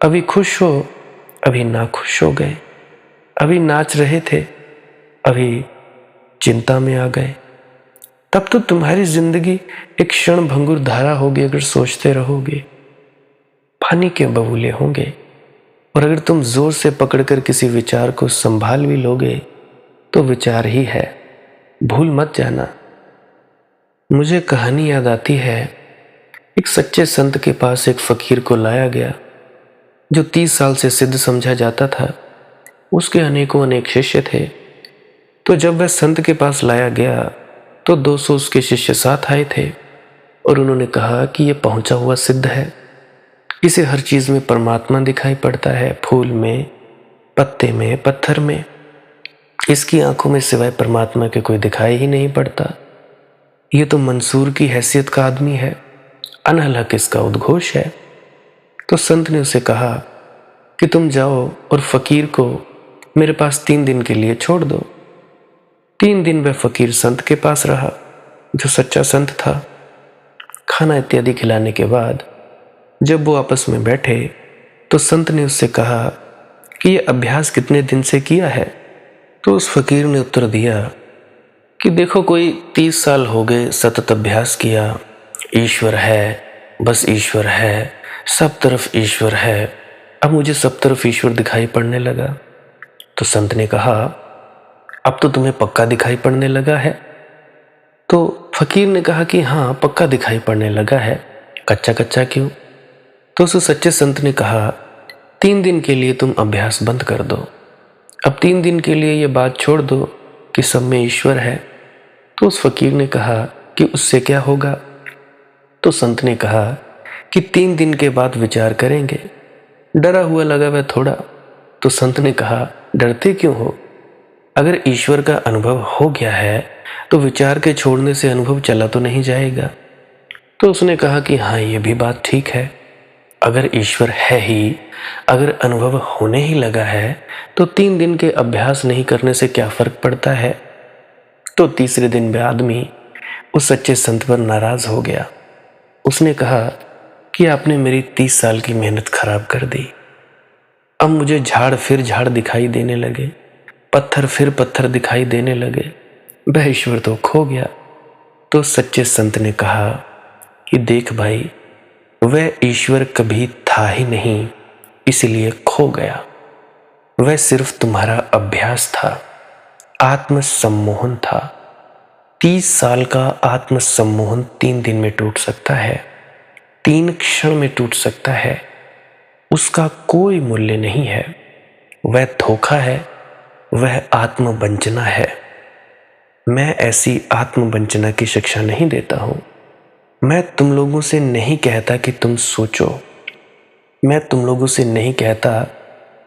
S1: अभी खुश हो, अभी नाखुश हो गए, अभी नाच रहे थे, अभी चिंता में आ गए। तब तो तुम्हारी जिंदगी एक क्षण भंगुर धारा होगी अगर सोचते रहोगे। पानी के बबूले होंगे, और अगर तुम जोर से पकड़कर किसी विचार को संभाल भी लोगे तो विचार ही है, भूल मत जाना। मुझे कहानी याद आती है। एक सच्चे संत के पास एक फकीर को लाया गया जो 30 साल से सिद्ध समझा जाता था। उसके अनेक शिष्य थे। तो जब वह संत के पास लाया गया तो 200 उसके शिष्य साथ आए थे, और उन्होंने कहा कि यह पहुंचा हुआ सिद्ध है, इसे हर चीज में परमात्मा दिखाई पड़ता है, फूल में, पत्ते में, पत्थर में। इसकी आंखों में सिवाय परमात्मा के कोई दिखाई ही नहीं पड़ता। ये तो मंसूर की हैसियत का आदमी है, अनहलक इसका उद्घोष है। तो संत ने उसे कहा कि तुम जाओ और फकीर को मेरे पास 3 दिन के लिए छोड़ दो। 3 दिन वह फकीर संत के पास रहा, जो सच्चा संत था। खाना इत्यादि खिलाने के बाद जब वो आपस में बैठे तो संत ने उससे कहा कि ये अभ्यास कितने दिन से किया है? तो उस फकीर ने उत्तर दिया कि देखो, कोई 30 साल हो गए सतत अभ्यास किया। ईश्वर है, बस ईश्वर है, सब तरफ ईश्वर है, अब मुझे सब तरफ ईश्वर दिखाई पड़ने लगा। तो संत ने कहा, अब तो तुम्हें पक्का दिखाई पड़ने लगा है? तो फकीर ने कहा कि हाँ, पक्का दिखाई पड़ने लगा है, कच्चा कच्चा क्यों? तो उस सच्चे संत ने कहा, 3 दिन के लिए तुम अभ्यास बंद कर दो। अब 3 दिन के लिए ये बात छोड़ दो कि सब में ईश्वर है। तो उस फकीर ने कहा कि उससे क्या होगा? तो संत ने कहा कि 3 दिन के बाद विचार करेंगे। डरा हुआ लगा वह थोड़ा। तो संत ने कहा, डरते क्यों हो? अगर ईश्वर का अनुभव हो गया है तो विचार के छोड़ने से अनुभव चला तो नहीं जाएगा। तो उसने कहा कि हाँ, ये भी बात ठीक है। अगर ईश्वर है ही, अगर अनुभव होने ही लगा है, तो 3 दिन के अभ्यास नहीं करने से क्या फर्क पड़ता है? तो तीसरे दिन वह आदमी उस सच्चे संत पर नाराज हो गया। उसने कहा कि आपने मेरी 30 साल की मेहनत खराब कर दी। अब मुझे झाड़ फिर झाड़ दिखाई देने लगे, पत्थर फिर पत्थर दिखाई देने लगे। वह ईश्वर तो खो गया। तो सच्चे संत ने कहा कि देख भाई, वह ईश्वर कभी था ही नहीं, इसलिए खो गया। वह सिर्फ तुम्हारा अभ्यास था, आत्म सम्मोहन था। 30 साल का आत्म सम्मोहन 3 दिन में टूट सकता है, 3 क्षण में टूट सकता है। उसका कोई मूल्य नहीं है। वह धोखा है, वह आत्मवंचना है। मैं ऐसी आत्मवंचना की शिक्षा नहीं देता हूं। मैं तुम लोगों से नहीं कहता कि तुम सोचो। मैं तुम लोगों से नहीं कहता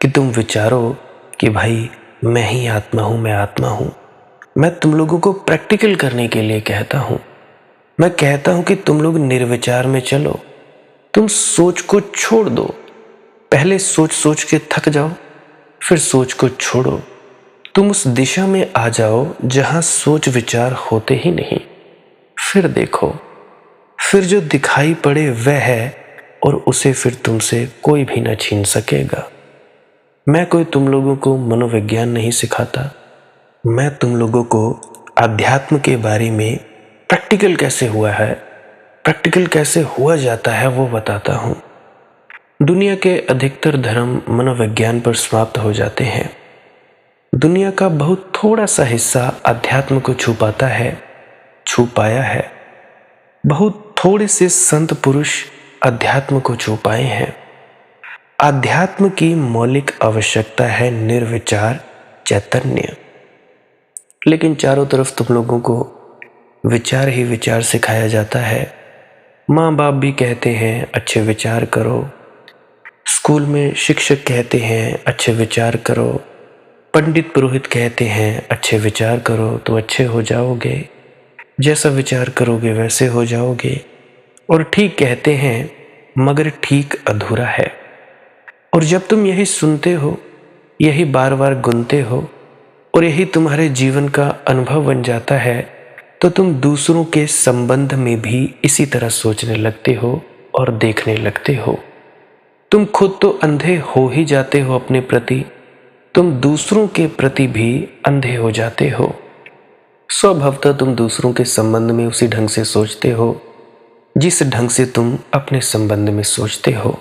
S1: कि तुम विचारो कि भाई मैं ही आत्मा हूं, मैं आत्मा हूं। मैं तुम लोगों को प्रैक्टिकल करने के लिए कहता हूं। मैं कहता हूं कि तुम लोग निर्विचार में चलो। तुम सोच को छोड़ दो। पहले सोच सोच के थक जाओ, फिर सोच को छोड़ो। तुम उस दिशा में आ जाओ जहां सोच विचार होते ही नहीं। फिर देखो, फिर जो दिखाई पड़े वह है, और उसे फिर तुमसे कोई भी न छीन सकेगा। मैं कोई तुम लोगों को मनोविज्ञान नहीं सिखाता। मैं तुम लोगों को अध्यात्म के बारे में प्रैक्टिकल कैसे हुआ है, प्रैक्टिकल कैसे हुआ जाता है वो बताता हूं। दुनिया के अधिकतर धर्म मनोविज्ञान पर समाप्त हो जाते हैं। दुनिया का बहुत थोड़ा सा हिस्सा अध्यात्म को छुपाता है, छू पाया है। बहुत थोड़े से संत पुरुष अध्यात्म को छू पाए हैं। अध्यात्म की मौलिक आवश्यकता है निर्विचार चैतन्य। लेकिन चारों तरफ तुम लोगों को विचार ही विचार सिखाया जाता है। माँ बाप भी कहते हैं अच्छे विचार करो, स्कूल में शिक्षक कहते हैं अच्छे विचार करो, पंडित पुरोहित कहते हैं अच्छे विचार करो तो अच्छे हो जाओगे, जैसा विचार करोगे वैसे हो जाओगे। और ठीक कहते हैं, मगर ठीक अधूरा है। और जब तुम यही सुनते हो, यही बार बार गुनते हो, और यही तुम्हारे जीवन का अनुभव बन जाता है, तो तुम दूसरों के संबंध में भी इसी तरह सोचने लगते हो और देखने लगते हो। तुम खुद तो अंधे हो ही जाते हो अपने प्रति, तुम दूसरों के प्रति भी अंधे हो जाते हो। स्वभावतः तुम दूसरों के संबंध में उसी ढंग से सोचते हो जिस ढंग से तुम अपने संबंध में सोचते हो।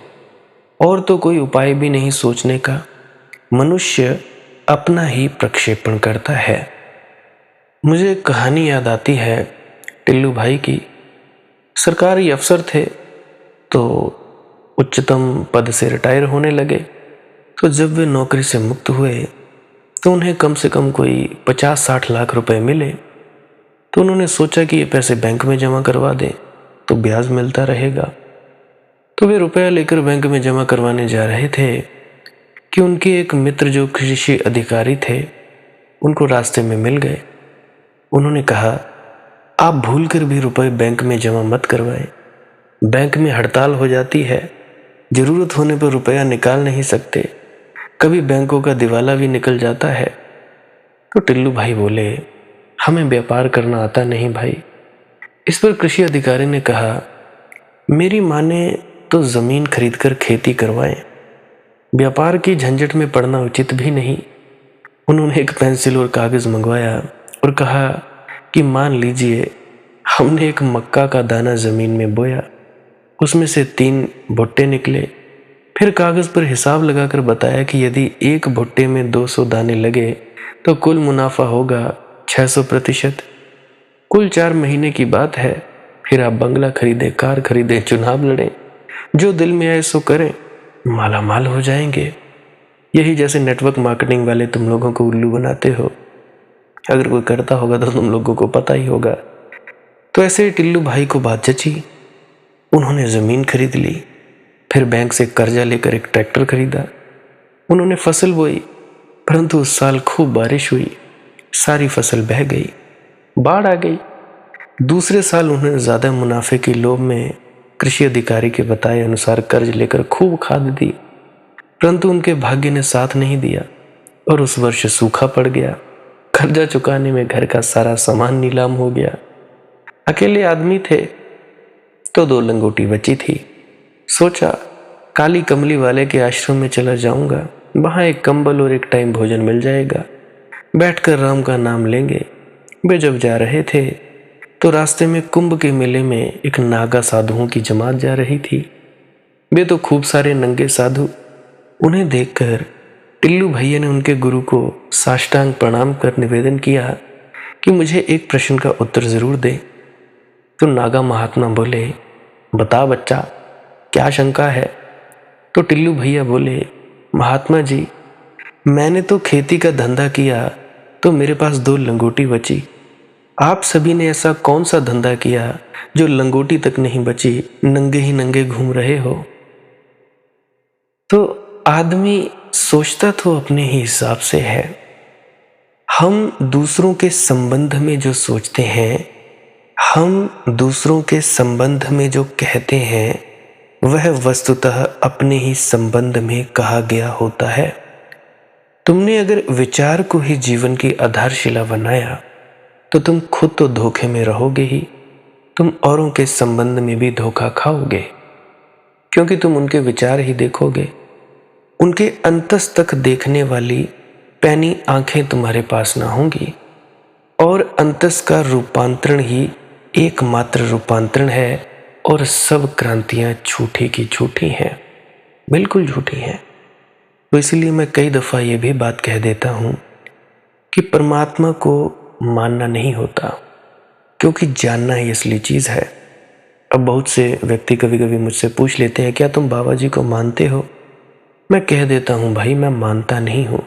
S1: और तो कोई उपाय भी नहीं सोचने का। मनुष्य अपना ही प्रक्षेपण करता है। मुझे एक कहानी याद आती है टिल्लू भाई की। सरकारी अफसर थे, तो उच्चतम पद से रिटायर होने लगे। तो जब वे नौकरी से मुक्त हुए तो उन्हें कम से कम कोई 50-60 लाख रुपए मिले। तो उन्होंने सोचा कि ये पैसे बैंक में जमा करवा दें तो ब्याज मिलता रहेगा। तो वे रुपया लेकर बैंक में जमा करवाने जा रहे थे कि उनके एक मित्र जो कृषि अधिकारी थे, उनको रास्ते में मिल गए। उन्होंने कहा, आप भूलकर भी रुपए बैंक में जमा मत करवाएं। बैंक में हड़ताल हो जाती है, जरूरत होने पर रुपया निकाल नहीं सकते, कभी बैंकों का दिवाला भी निकल जाता है। तो टिल्लू भाई बोले, हमें व्यापार करना आता नहीं भाई। इस पर कृषि अधिकारी ने कहा, मेरी माँ ने तो जमीन खरीदकर खेती करवाएं, व्यापार की झंझट में पड़ना उचित भी नहीं। उन्होंने एक पेंसिल और कागज मंगवाया और कहा कि मान लीजिए हमने एक मक्का का दाना जमीन में बोया, उसमें से 3 भुट्टे निकले, फिर कागज पर हिसाब लगाकर बताया कि यदि एक भुट्टे में 200 दाने लगे तो कुल मुनाफा होगा 600%। कुल 4 महीने की बात है। फिर आप बंगला खरीदें, कार खरीदें, चुनाव लड़ें, जो दिल में आए सो करें, माला माल हो जाएंगे। यही जैसे नेटवर्क मार्केटिंग वाले तुम लोगों को उल्लू बनाते हो, अगर कोई करता होगा तो तुम लोगों को पता ही होगा। तो ऐसे ही टिल्लू भाई को बात जची। उन्होंने ज़मीन खरीद ली, फिर बैंक से कर्जा लेकर एक ट्रैक्टर खरीदा। उन्होंने फसल बोई, परंतु उस साल खूब बारिश हुई, सारी फसल बह गई, बाढ़ आ गई। दूसरे साल उन्होंने ज़्यादा मुनाफे के लोभ में कृषि अधिकारी के बताए अनुसार कर्ज लेकर खूब खाद दी, परंतु उनके भाग्य ने साथ नहीं दिया और उस वर्ष सूखा पड़ गया। कर्जा चुकाने में घर का सारा सामान नीलाम हो गया। अकेले आदमी थे तो 2 लंगोटी बची थी। सोचा काली कमली वाले के आश्रम में चला जाऊंगा, वहां एक कंबल और एक टाइम भोजन मिल जाएगा, बैठकर राम का नाम लेंगे। वे जब जा रहे थे तो रास्ते में कुंभ के मेले में एक नागा साधुओं की जमात जा रही थी। वे तो खूब सारे नंगे साधु। उन्हें देखकर टिल्लू भैया ने उनके गुरु को साष्टांग प्रणाम कर निवेदन किया कि मुझे एक प्रश्न का उत्तर जरूर दे। तो नागा महात्मा बोले, बता बच्चा, क्या शंका है? तो टिल्लू भैया बोले, महात्मा जी, मैंने तो खेती का धंधा किया तो मेरे पास 2 लंगोटी बची। आप सभी ने ऐसा कौन सा धंधा किया जो लंगोटी तक नहीं बची, नंगे ही नंगे घूम रहे हो? तो आदमी सोचता तो अपने ही हिसाब से है। हम दूसरों के संबंध में जो सोचते हैं, हम दूसरों के संबंध में जो कहते हैं, वह वस्तुतः अपने ही संबंध में कहा गया होता है। तुमने अगर विचार को ही जीवन की आधारशिला बनाया तो तुम खुद तो धोखे में रहोगे ही, तुम औरों के संबंध में भी धोखा खाओगे, क्योंकि तुम उनके विचार ही देखोगे। उनके अंतस तक देखने वाली पैनी आंखें तुम्हारे पास ना होंगी, और अंतस का रूपांतरण ही एकमात्र रूपांतरण है, और सब क्रांतियां झूठी की झूठी हैं, बिल्कुल झूठी हैं। तो इसलिए मैं कई दफ़ा ये भी बात कह देता हूँ कि परमात्मा को मानना नहीं होता, क्योंकि जानना ही असली चीज़ है। अब बहुत से व्यक्ति कभी कभी मुझसे पूछ लेते हैं, क्या तुम बाबा जी को मानते हो? मैं कह देता हूँ, भाई मैं मानता नहीं हूँ,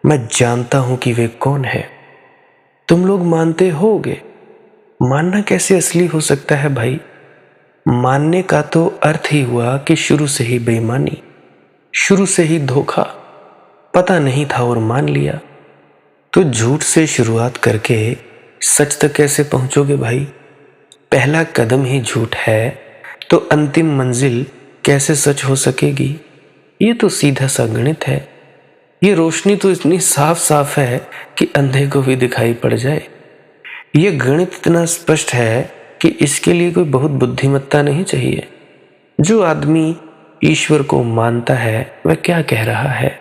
S1: मैं जानता हूँ कि वे कौन है। तुम लोग मानते होगे, मानना कैसे असली हो सकता है भाई? मानने का तो अर्थ ही हुआ कि शुरू से ही बेईमानी, शुरू से ही धोखा, पता नहीं था और मान लिया। तो झूठ से शुरुआत करके सच तक कैसे पहुंचोगे भाई? पहला कदम ही झूठ है तो अंतिम मंजिल कैसे सच हो सकेगी? ये तो सीधा सा गणित है। ये रोशनी तो इतनी साफ साफ है कि अंधे को भी दिखाई पड़ जाए। ये गणित इतना स्पष्ट है कि इसके लिए कोई बहुत बुद्धिमत्ता नहीं चाहिए। जो आदमी ईश्वर को मानता है वह क्या कह रहा है?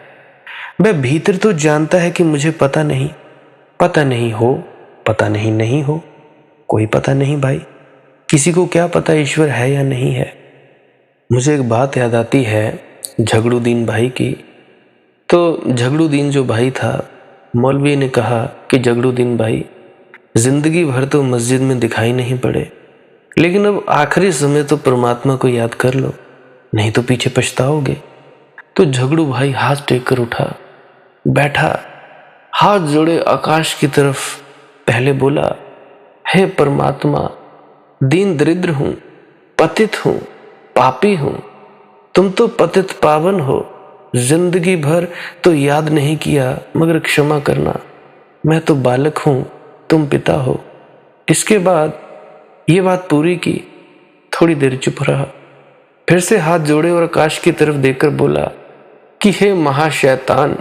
S1: वह भीतर तो जानता है कि मुझे पता नहीं, पता नहीं हो, पता नहीं नहीं हो, कोई पता नहीं भाई। किसी को क्या पता ईश्वर है या नहीं है? मुझे एक बात याद आती है झगड़ूदीन भाई की। तो झगड़ूदीन जो भाई था, मौलवी ने कहा कि झगड़ूदीन भाई, जिंदगी भर तो मस्जिद में दिखाई नहीं पड़े, लेकिन अब आखिरी समय तो परमात्मा को याद कर लो, नहीं तो पीछे पछताओगे। तो झगड़ू भाई हाथ टेक कर उठा, बैठा, हाथ जोड़े आकाश की तरफ, पहले बोला, हे परमात्मा, दीन दरिद्र हूं, पतित हूं, पापी हूं, तुम तो पतित पावन हो, जिंदगी भर तो याद नहीं किया, मगर क्षमा करना, मैं तो बालक हूं, तुम पिता हो। इसके बाद ये बात पूरी की, थोड़ी देर चुप रहा, फिर से हाथ जोड़े और आकाश की तरफ देखकर बोला कि हे महाशैतान,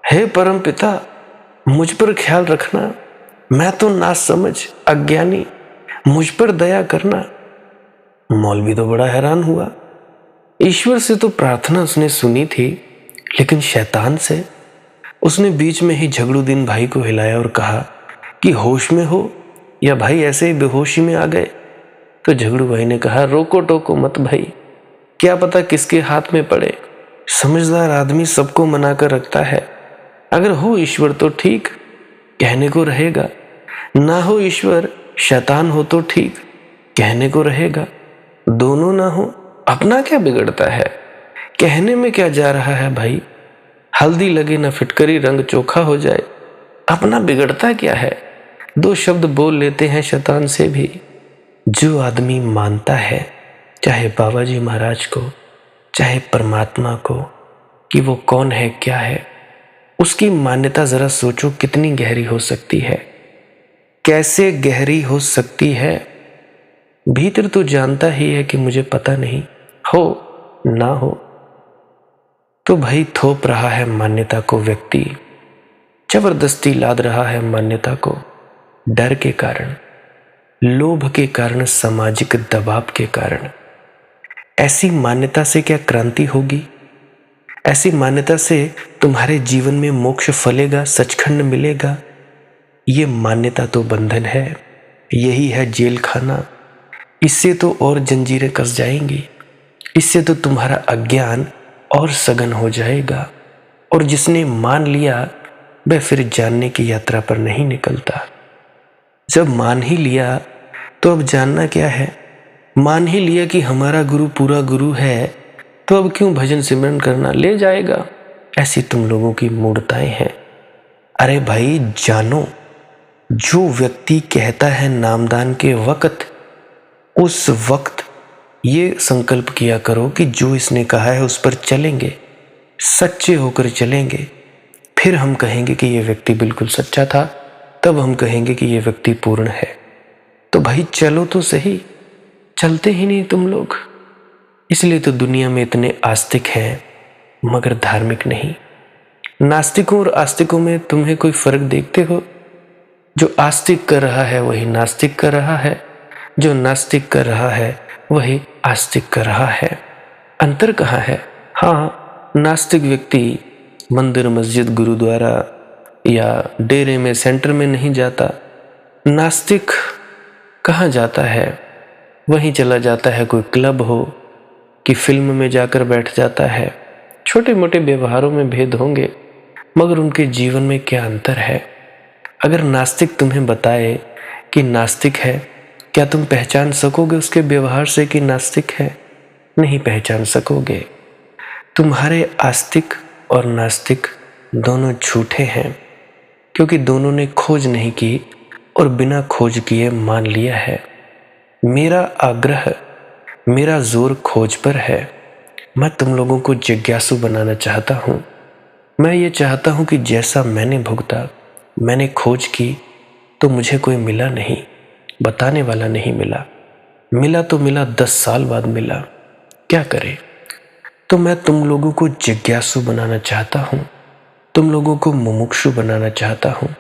S1: हे परम पिता, मुझ पर ख्याल रखना, मैं तो नासमझ अज्ञानी, मुझ पर दया करना। मौलवी तो बड़ा हैरान हुआ। ईश्वर से तो प्रार्थना उसने सुनी थी, लेकिन शैतान से? उसने बीच में ही झगड़ूदीन भाई को हिलाया और कहा कि होश में हो या भाई ऐसे ही बेहोशी में आ गए? तो झगड़ू भाई ने कहा, रोको टोको मत भाई, क्या पता किसके हाथ में पड़े। समझदार आदमी सबको मना कर रखता है। अगर हो ईश्वर तो ठीक, कहने को रहेगा। ना हो ईश्वर, शैतान हो तो ठीक, कहने को रहेगा। दोनों ना हो, अपना क्या बिगड़ता है, कहने में क्या जा रहा है भाई। हल्दी लगे ना फिटकरी, रंग चोखा हो जाए, अपना बिगड़ता क्या है। दो शब्द बोल लेते हैं शैतान से भी। जो आदमी मानता है, चाहे बाबा जी महाराज को, चाहे परमात्मा को, कि वो कौन है क्या है, उसकी मान्यता जरा सोचो कितनी गहरी हो सकती है, कैसे गहरी हो सकती है। भीतर तो जानता ही है कि मुझे पता नहीं, हो ना हो, तो भाई थोप रहा है मान्यता को व्यक्ति, जबरदस्ती लाद रहा है मान्यता को, डर के कारण, लोभ के कारण, सामाजिक दबाव के कारण। ऐसी मान्यता से क्या क्रांति होगी? ऐसी मान्यता से तुम्हारे जीवन में मोक्ष फलेगा, सचखंड मिलेगा? ये मान्यता तो बंधन है, यही है जेल खाना। इससे तो और जंजीरें कस जाएंगी, इससे तो तुम्हारा अज्ञान और सघन हो जाएगा। और जिसने मान लिया वह फिर जानने की यात्रा पर नहीं निकलता। जब मान ही लिया तो अब जानना क्या है। मान ही लिया कि हमारा गुरु पूरा गुरु है, तो अब क्यों भजन सिमरन करना, ले जाएगा। ऐसी तुम लोगों की मूर्ताएं हैं। अरे भाई जानो, जो व्यक्ति कहता है नामदान के वक्त, उस वक्त ये संकल्प किया करो कि जो इसने कहा है उस पर चलेंगे, सच्चे होकर चलेंगे। फिर हम कहेंगे कि ये व्यक्ति बिल्कुल सच्चा था, तब हम कहेंगे कि ये व्यक्ति पूर्ण है। तो भाई चलो तो सही, चलते ही नहीं तुम लोग। इसलिए तो दुनिया में इतने आस्तिक हैं मगर धार्मिक नहीं। नास्तिकों और आस्तिकों में तुम्हें कोई फर्क देखते हो? जो आस्तिक कर रहा है वही नास्तिक कर रहा है, जो नास्तिक कर रहा है वही आस्तिक कर रहा है। अंतर कहाँ है? हाँ, नास्तिक व्यक्ति मंदिर, मस्जिद, गुरुद्वारा या डेरे में, सेंटर में नहीं जाता। नास्तिक कहाँ जाता है? वहीं चला जाता है, कोई क्लब हो कि फिल्म में जाकर बैठ जाता है। छोटे मोटे व्यवहारों में भेद होंगे मगर उनके जीवन में क्या अंतर है। अगर नास्तिक तुम्हें बताए कि नास्तिक है, क्या तुम पहचान सकोगे उसके व्यवहार से कि नास्तिक है? नहीं पहचान सकोगे। तुम्हारे आस्तिक और नास्तिक दोनों झूठे हैं, क्योंकि दोनों ने खोज नहीं की और बिना खोज किए मान लिया है। मेरा आग्रह, मेरा जोर खोज पर है। मैं तुम लोगों को जिज्ञासु बनाना चाहता हूँ। मैं ये चाहता हूँ कि जैसा मैंने भुगता, मैंने खोज की तो मुझे कोई मिला नहीं, बताने वाला नहीं मिला। मिला तो मिला 10 साल बाद मिला, क्या करे। तो मैं तुम लोगों को जिज्ञासु बनाना चाहता हूँ, तुम लोगों को मुमुक्षु बनाना चाहता हूँ।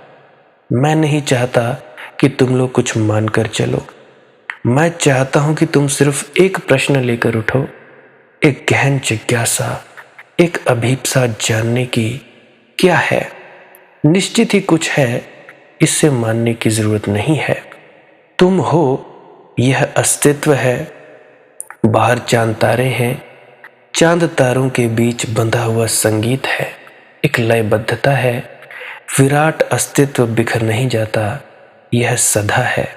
S1: मैं नहीं चाहता कि तुम लोग कुछ मानकर चलो। मैं चाहता हूं कि तुम सिर्फ एक प्रश्न लेकर उठो, एक गहन जिज्ञासा, एक अभीप्सा जानने की। क्या है? निश्चित ही कुछ है, इससे मानने की जरूरत नहीं है। तुम हो, यह अस्तित्व है। बाहर चांद तारे हैं, चांद तारों के बीच बंधा हुआ संगीत है, एक लयबद्धता है। विराट अस्तित्व बिखर नहीं जाता, यह सदा है।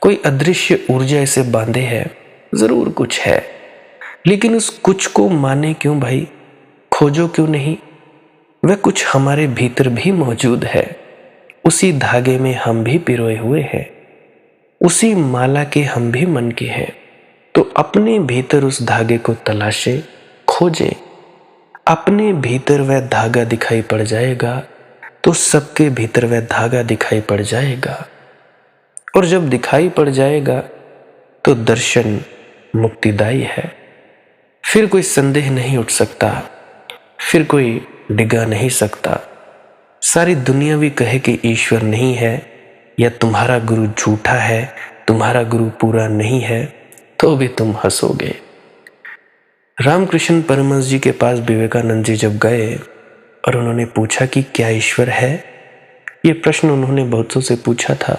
S1: कोई अदृश्य ऊर्जा इसे बांधे है, जरूर कुछ है। लेकिन उस कुछ को माने क्यों भाई, खोजो क्यों नहीं? वह कुछ हमारे भीतर भी मौजूद है। उसी धागे में हम भी पिरोए हुए हैं, उसी माला के हम भी मन के हैं। तो अपने भीतर उस धागे को तलाशे, खोजे। अपने भीतर वह धागा दिखाई पड़ जाएगा तो सबके भीतर वह धागा दिखाई पड़ जाएगा। और जब दिखाई पड़ जाएगा तो दर्शन मुक्तिदायी है। फिर कोई संदेह नहीं उठ सकता, फिर कोई डिगा नहीं सकता। सारी दुनिया भी कहे कि ईश्वर नहीं है या तुम्हारा गुरु झूठा है, तुम्हारा गुरु पूरा नहीं है, तो भी तुम हंसोगे। रामकृष्ण परमहंस जी के पास विवेकानंद जी जब गए और उन्होंने पूछा कि क्या ईश्वर है, ये प्रश्न उन्होंने बहुतों से पूछा था।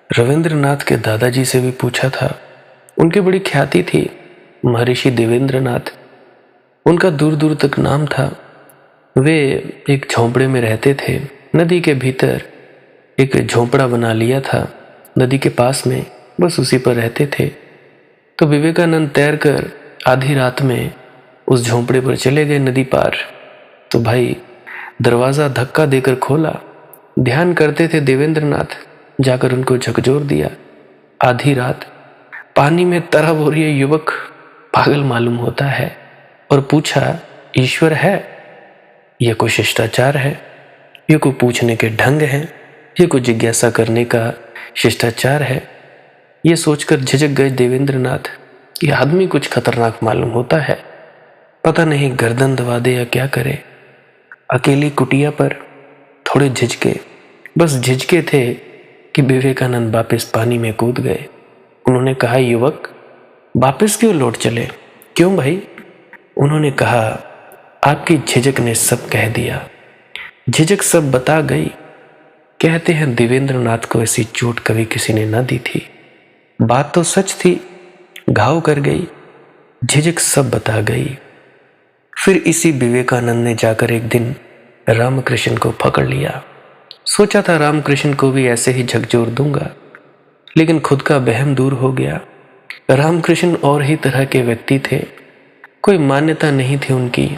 S1: रविंद्रनाथ के दादाजी से भी पूछा था, उनकी बड़ी ख्याति थी। महर्षि देवेंद्रनाथ, उनका दूर दूर तक नाम था। वे एक झोंपड़े में रहते थे। नदी के भीतर एक झोंपड़ा बना लिया था, नदी के पास में, बस उसी पर रहते थे। तो विवेकानंद तैरकर आधी रात में उस झोंपड़े पर चले गए नदी पार। तो भाई दरवाज़ा धक्का देकर खोला। ध्यान करते थे देवेंद्रनाथ, जाकर उनको झकझोर दिया। आधी रात पानी में तरह हो रही युवक पागल मालूम होता है और पूछा, ईश्वर है? यह कोई शिष्टाचार है? ये कोई पूछने के ढंग है? ये कोई जिज्ञासा करने का शिष्टाचार है? ये सोचकर झिझक गए देवेंद्रनाथ कि आदमी कुछ खतरनाक मालूम होता है, पता नहीं गर्दन दबा दे या क्या करे। अकेली कुटिया पर थोड़े झिझके, बस झिझके थे कि विवेकानंद वापस पानी में कूद गए। उन्होंने कहा, युवक वापस क्यों लौट चले? क्यों भाई? उन्होंने कहा, आपकी झिझक ने सब कह दिया। झिझक सब बता गई। कहते हैं देवेंद्रनाथ को ऐसी चोट कभी किसी ने न दी थी। बात तो सच थी, घाव कर गई, झिझक सब बता गई। फिर इसी विवेकानंद ने जाकर एक दिन रामकृष्ण को पकड़ लिया। सोचा था रामकृष्ण को भी ऐसे ही झकझोर दूंगा, लेकिन खुद का वहम दूर हो गया। रामकृष्ण और ही तरह के व्यक्ति थे, कोई मान्यता नहीं थी उनकी,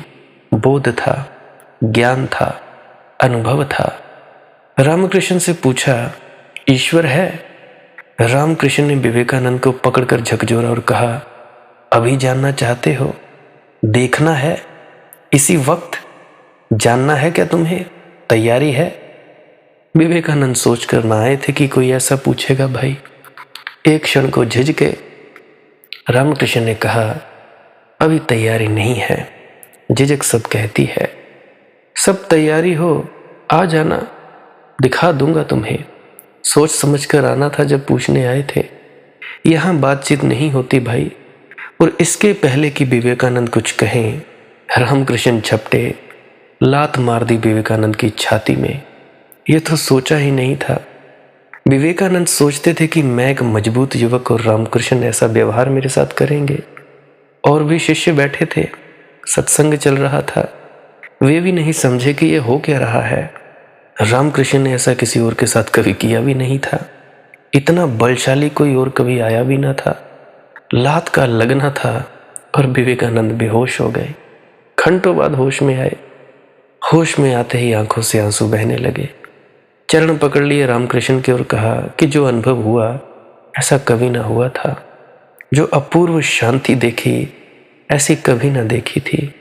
S1: बोध था, ज्ञान था, अनुभव था। रामकृष्ण से पूछा, ईश्वर है? रामकृष्ण ने विवेकानंद को पकड़कर झकझोरा और कहा, अभी जानना चाहते हो? देखना है इसी वक्त? जानना है क्या तुम्हें? तैयारी है? विवेकानंद सोचकर ना आए थे कि कोई ऐसा पूछेगा भाई। एक क्षण को झिझके रामकृष्ण ने कहा, अभी तैयारी नहीं है, झिझक सब कहती है। सब तैयारी हो, आ जाना, दिखा दूंगा तुम्हें। सोच समझ कर आना था जब पूछने आए थे। यहाँ बातचीत नहीं होती भाई। और इसके पहले कि विवेकानंद कुछ कहें, रामकृष्ण झपटे, लात मार दी विवेकानंद की छाती में। यह तो सोचा ही नहीं था। विवेकानंद सोचते थे कि मैं एक मजबूत युवक और रामकृष्ण ऐसा व्यवहार मेरे साथ करेंगे। और भी शिष्य बैठे थे, सत्संग चल रहा था। वे भी नहीं समझे कि यह हो क्या रहा है। रामकृष्ण ने ऐसा किसी और के साथ कभी किया भी नहीं था। इतना बलशाली कोई और कभी आया भी ना था। लात का लगना था और विवेकानंद बेहोश हो गए। घंटों बाद होश में आए। होश में आते ही आंखों से आंसू बहने लगे। चरण पकड़ लिए रामकृष्ण के और कहा कि जो अनुभव हुआ ऐसा कभी ना हुआ था। जो अपूर्व शांति देखी ऐसी कभी ना देखी थी।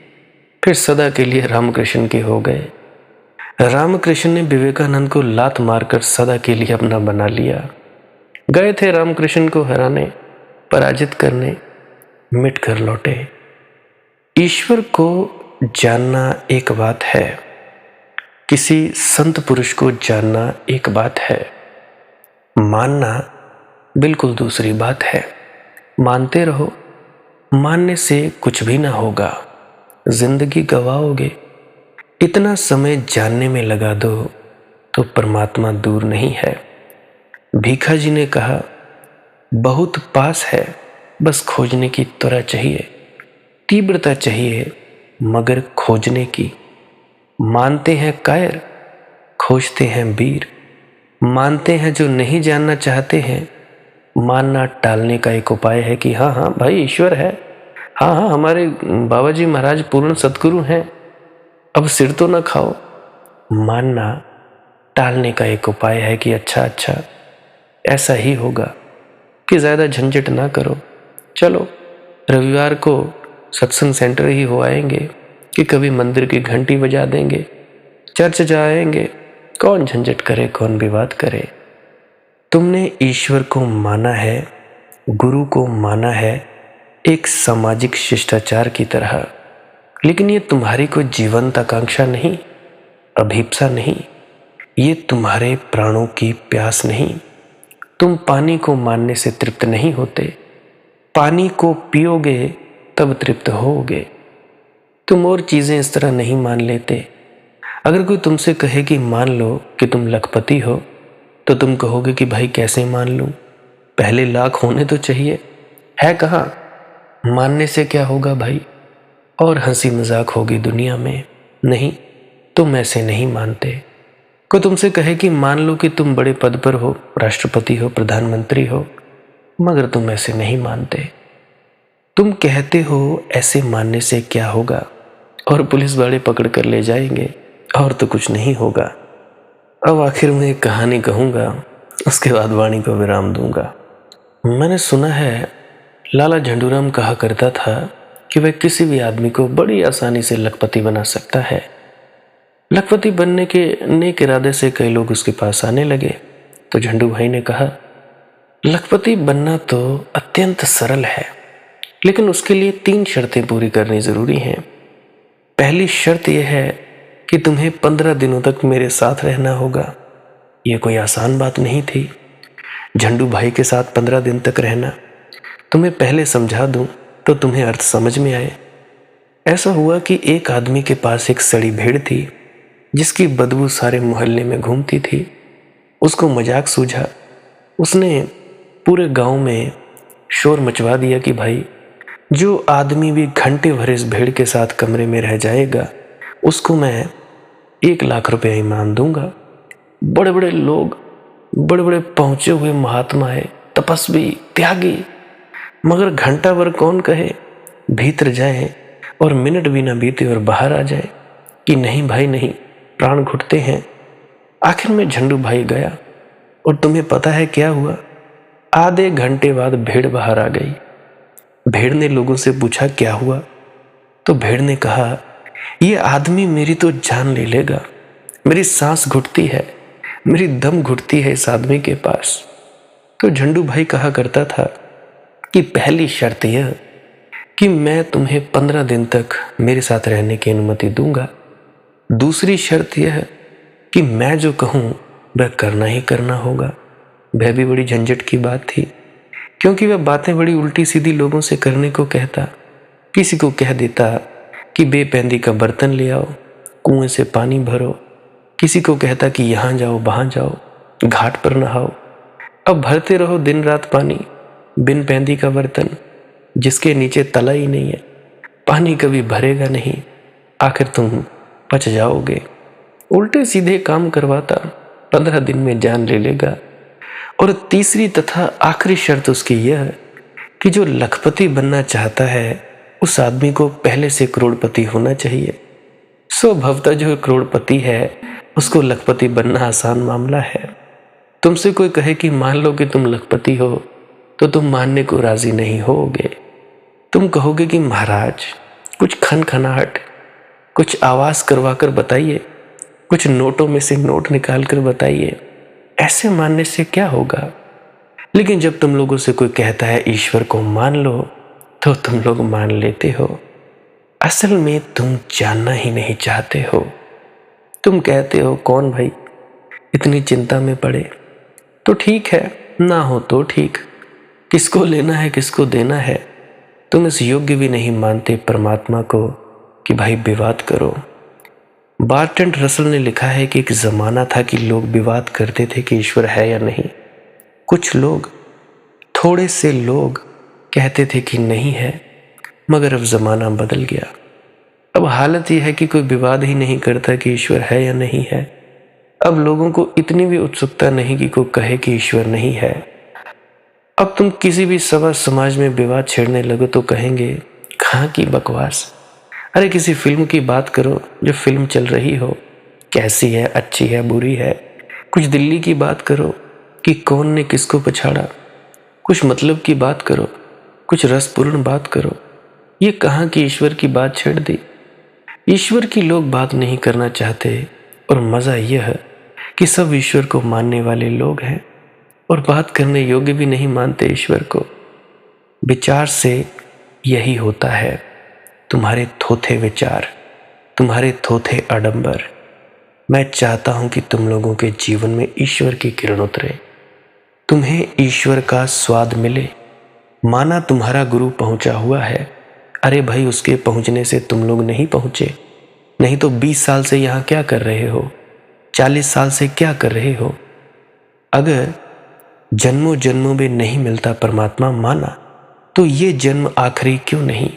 S1: फिर सदा के लिए रामकृष्ण के हो गए। रामकृष्ण ने विवेकानंद को लात मारकर सदा के लिए अपना बना लिया। गए थे रामकृष्ण को हराने, पराजित करने, मिट कर लौटे। ईश्वर को जानना एक बात है, किसी संत पुरुष को जानना एक बात है, मानना बिल्कुल दूसरी बात है। मानते रहो, मानने से कुछ भी ना होगा, जिंदगी गवाओगे। इतना समय जानने में लगा दो तो परमात्मा दूर नहीं है। भीखा जी ने कहा, बहुत पास है, बस खोजने की त्वरा चाहिए, तीव्रता चाहिए, मगर खोजने की। मानते हैं कायर, खोजते हैं वीर। मानते हैं जो नहीं जानना चाहते हैं, मानना टालने का एक उपाय है कि हाँ हाँ भाई ईश्वर है, हाँ हाँ हमारे बाबा जी महाराज पूर्ण सद्गुरु हैं, अब सिर तो न खाओ। मानना टालने का एक उपाय है कि अच्छा अच्छा ऐसा ही होगा, कि ज़्यादा झंझट ना करो, चलो रविवार को सत्संग सेंटर ही हो आएंगे, कि कभी मंदिर की घंटी बजा देंगे, चर्च जाएंगे, कौन झंझट करे, कौन विवाद करे। तुमने ईश्वर को माना है, गुरु को माना है एक सामाजिक शिष्टाचार की तरह, लेकिन ये तुम्हारी कोई जीवंत आकांक्षा नहीं, अभीप्सा नहीं, ये तुम्हारे प्राणों की प्यास नहीं। तुम पानी को मानने से तृप्त नहीं होते, पानी को पियोगे तब तृप्त होगे। तुम और चीजें इस तरह नहीं मान लेते। अगर कोई तुमसे कहे कि मान लो कि तुम लखपति हो, तो तुम कहोगे कि भाई कैसे मान लूं, पहले लाख होने तो चाहिए, है कहाँ। मानने से क्या होगा भाई, और हंसी मजाक होगी दुनिया में। नहीं, तुम ऐसे नहीं मानते। कोई तुमसे कहे कि मान लो कि तुम बड़े पद पर हो, राष्ट्रपति हो, प्रधानमंत्री हो, मगर तुम ऐसे नहीं मानते। तुम कहते हो ऐसे मानने से क्या होगा, और पुलिस वाले पकड़ कर ले जाएंगे, और तो कुछ नहीं होगा। अब आखिर में एक कहानी कहूँगा, उसके बाद वाणी को विराम दूंगा। मैंने सुना है लाला झंडूराम कहा करता था कि वह किसी भी आदमी को बड़ी आसानी से लखपति बना सकता है। लखपति बनने के नेक इरादे से कई लोग उसके पास आने लगे, तो झंडू भाई ने कहा, लखपति बनना तो अत्यंत सरल है, लेकिन उसके लिए 3 शर्तें पूरी करनी जरूरी हैं। पहली शर्त यह है कि तुम्हें 15 दिनों तक मेरे साथ रहना होगा। यह कोई आसान बात नहीं थी। झंडू भाई के साथ 15 दिन तक रहना, तुम्हें पहले समझा दूं तो तुम्हें अर्थ समझ में आए। ऐसा हुआ कि एक आदमी के पास एक सड़ी भेड़ थी, जिसकी बदबू सारे मोहल्ले में घूमती थी। उसको मजाक सूझा। उसने पूरे गांव में शोर मचवा दिया कि भाई, जो आदमी भी घंटे भर इस भेड़ के साथ कमरे में रह जाएगा, उसको मैं 1 लाख रुपए इनाम दूंगा। बड़े बड़े लोग, बड़े बड़े पहुंचे हुए महात्माएं, तपस्वी, त्यागी, मगर घंटा भर कौन कहे भीतर जाए और मिनट भी ना बीते और बाहर आ जाए कि नहीं भाई नहीं, प्राण घुटते हैं। आखिर में झंडू भाई गया, और तुम्हें पता है क्या हुआ? आधे घंटे बाद भेड़ बाहर आ गई। भेड़ ने लोगों से पूछा क्या हुआ, तो भेड़ ने कहा, ये आदमी मेरी तो जान ले लेगा, मेरी सांस घुटती है, मेरी दम घुटती है इस आदमी के पास। तो झंडू भाई कहा करता था कि पहली शर्त यह कि मैं तुम्हें 15 दिन तक मेरे साथ रहने की अनुमति दूंगा। दूसरी शर्त यह कि मैं जो कहूं वह करना ही करना होगा। वह भी बड़ी झंझट की बात थी, क्योंकि वह बातें बड़ी उल्टी सीधी लोगों से करने को कहता। किसी को कह देता कि बेपेंदी का बर्तन ले आओ, कुएं से पानी भरो। किसी को कहता कि यहाँ जाओ, वहां जाओ, घाट पर नहाओ। अब भरते रहो दिन रात पानी, बिन पेंदी का बर्तन, जिसके नीचे तला ही नहीं है, पानी कभी भरेगा नहीं, आखिर तुम पच जाओगे। उल्टे सीधे काम करवाता, 15 दिन में जान ले लेगा। और तीसरी तथा आखिरी शर्त उसकी यह कि जो लखपति बनना चाहता है, उस आदमी को पहले से करोड़पति होना चाहिए। स्वभावतः जो करोड़पति है, उसको लखपति बनना आसान मामला है। तुमसे कोई कहे कि मान लो कि तुम लखपति हो, तो तुम मानने को राजी नहीं होगे। तुम कहोगे कि महाराज, कुछ खनखनाहट, कुछ आवाज करवा कर बताइए, कुछ नोटों में से नोट निकाल कर बताइए, ऐसे मानने से क्या होगा। लेकिन जब तुम लोगों से कोई कहता है ईश्वर को मान लो, तो तुम लोग मान लेते हो। असल में तुम जानना ही नहीं चाहते हो। तुम कहते हो कौन भाई इतनी चिंता में पड़े, तो ठीक है, ना हो तो ठीक, किसको लेना है किसको देना है। तुम इस योग्य भी नहीं मानते परमात्मा को कि भाई विवाद करो। बार्ट्रैंड रसल ने लिखा है कि एक जमाना था कि लोग विवाद करते थे कि ईश्वर है या नहीं। कुछ लोग, थोड़े से लोग कहते थे कि नहीं है, मगर अब जमाना बदल गया। अब हालत यह है कि कोई विवाद ही नहीं करता कि ईश्वर है या नहीं है। अब लोगों को इतनी भी उत्सुकता नहीं कि कोई कहे कि ईश्वर नहीं है। अब तुम किसी भी सभा समाज में विवाद छेड़ने लगो तो कहेंगे कहाँ की बकवास। अरे किसी फिल्म की बात करो जो फिल्म चल रही हो, कैसी है, अच्छी है, बुरी है। कुछ दिल्ली की बात करो कि कौन ने किसको पछाड़ा। कुछ मतलब की बात करो, कुछ रसपूर्ण बात करो। ये कहाँ की ईश्वर की बात छेड़ दी। ईश्वर की लोग बात नहीं करना चाहते, और मज़ा यह है कि सब ईश्वर को मानने वाले लोग हैं और बात करने योग्य भी नहीं मानते ईश्वर को। विचार से यही होता है, तुम्हारे थोथे विचार, तुम्हारे थोथे आडंबर। मैं चाहता हूं कि तुम लोगों के जीवन में ईश्वर की किरण उतरे, तुम्हें ईश्वर का स्वाद मिले। माना तुम्हारा गुरु पहुंचा हुआ है, अरे भाई उसके पहुंचने से तुम लोग नहीं पहुंचे, नहीं तो 20 साल से यहां क्या कर रहे हो, 40 साल से क्या कर रहे हो। अगर जन्मों जन्मों में नहीं मिलता परमात्मा, माना, तो ये जन्म आखिरी क्यों नहीं,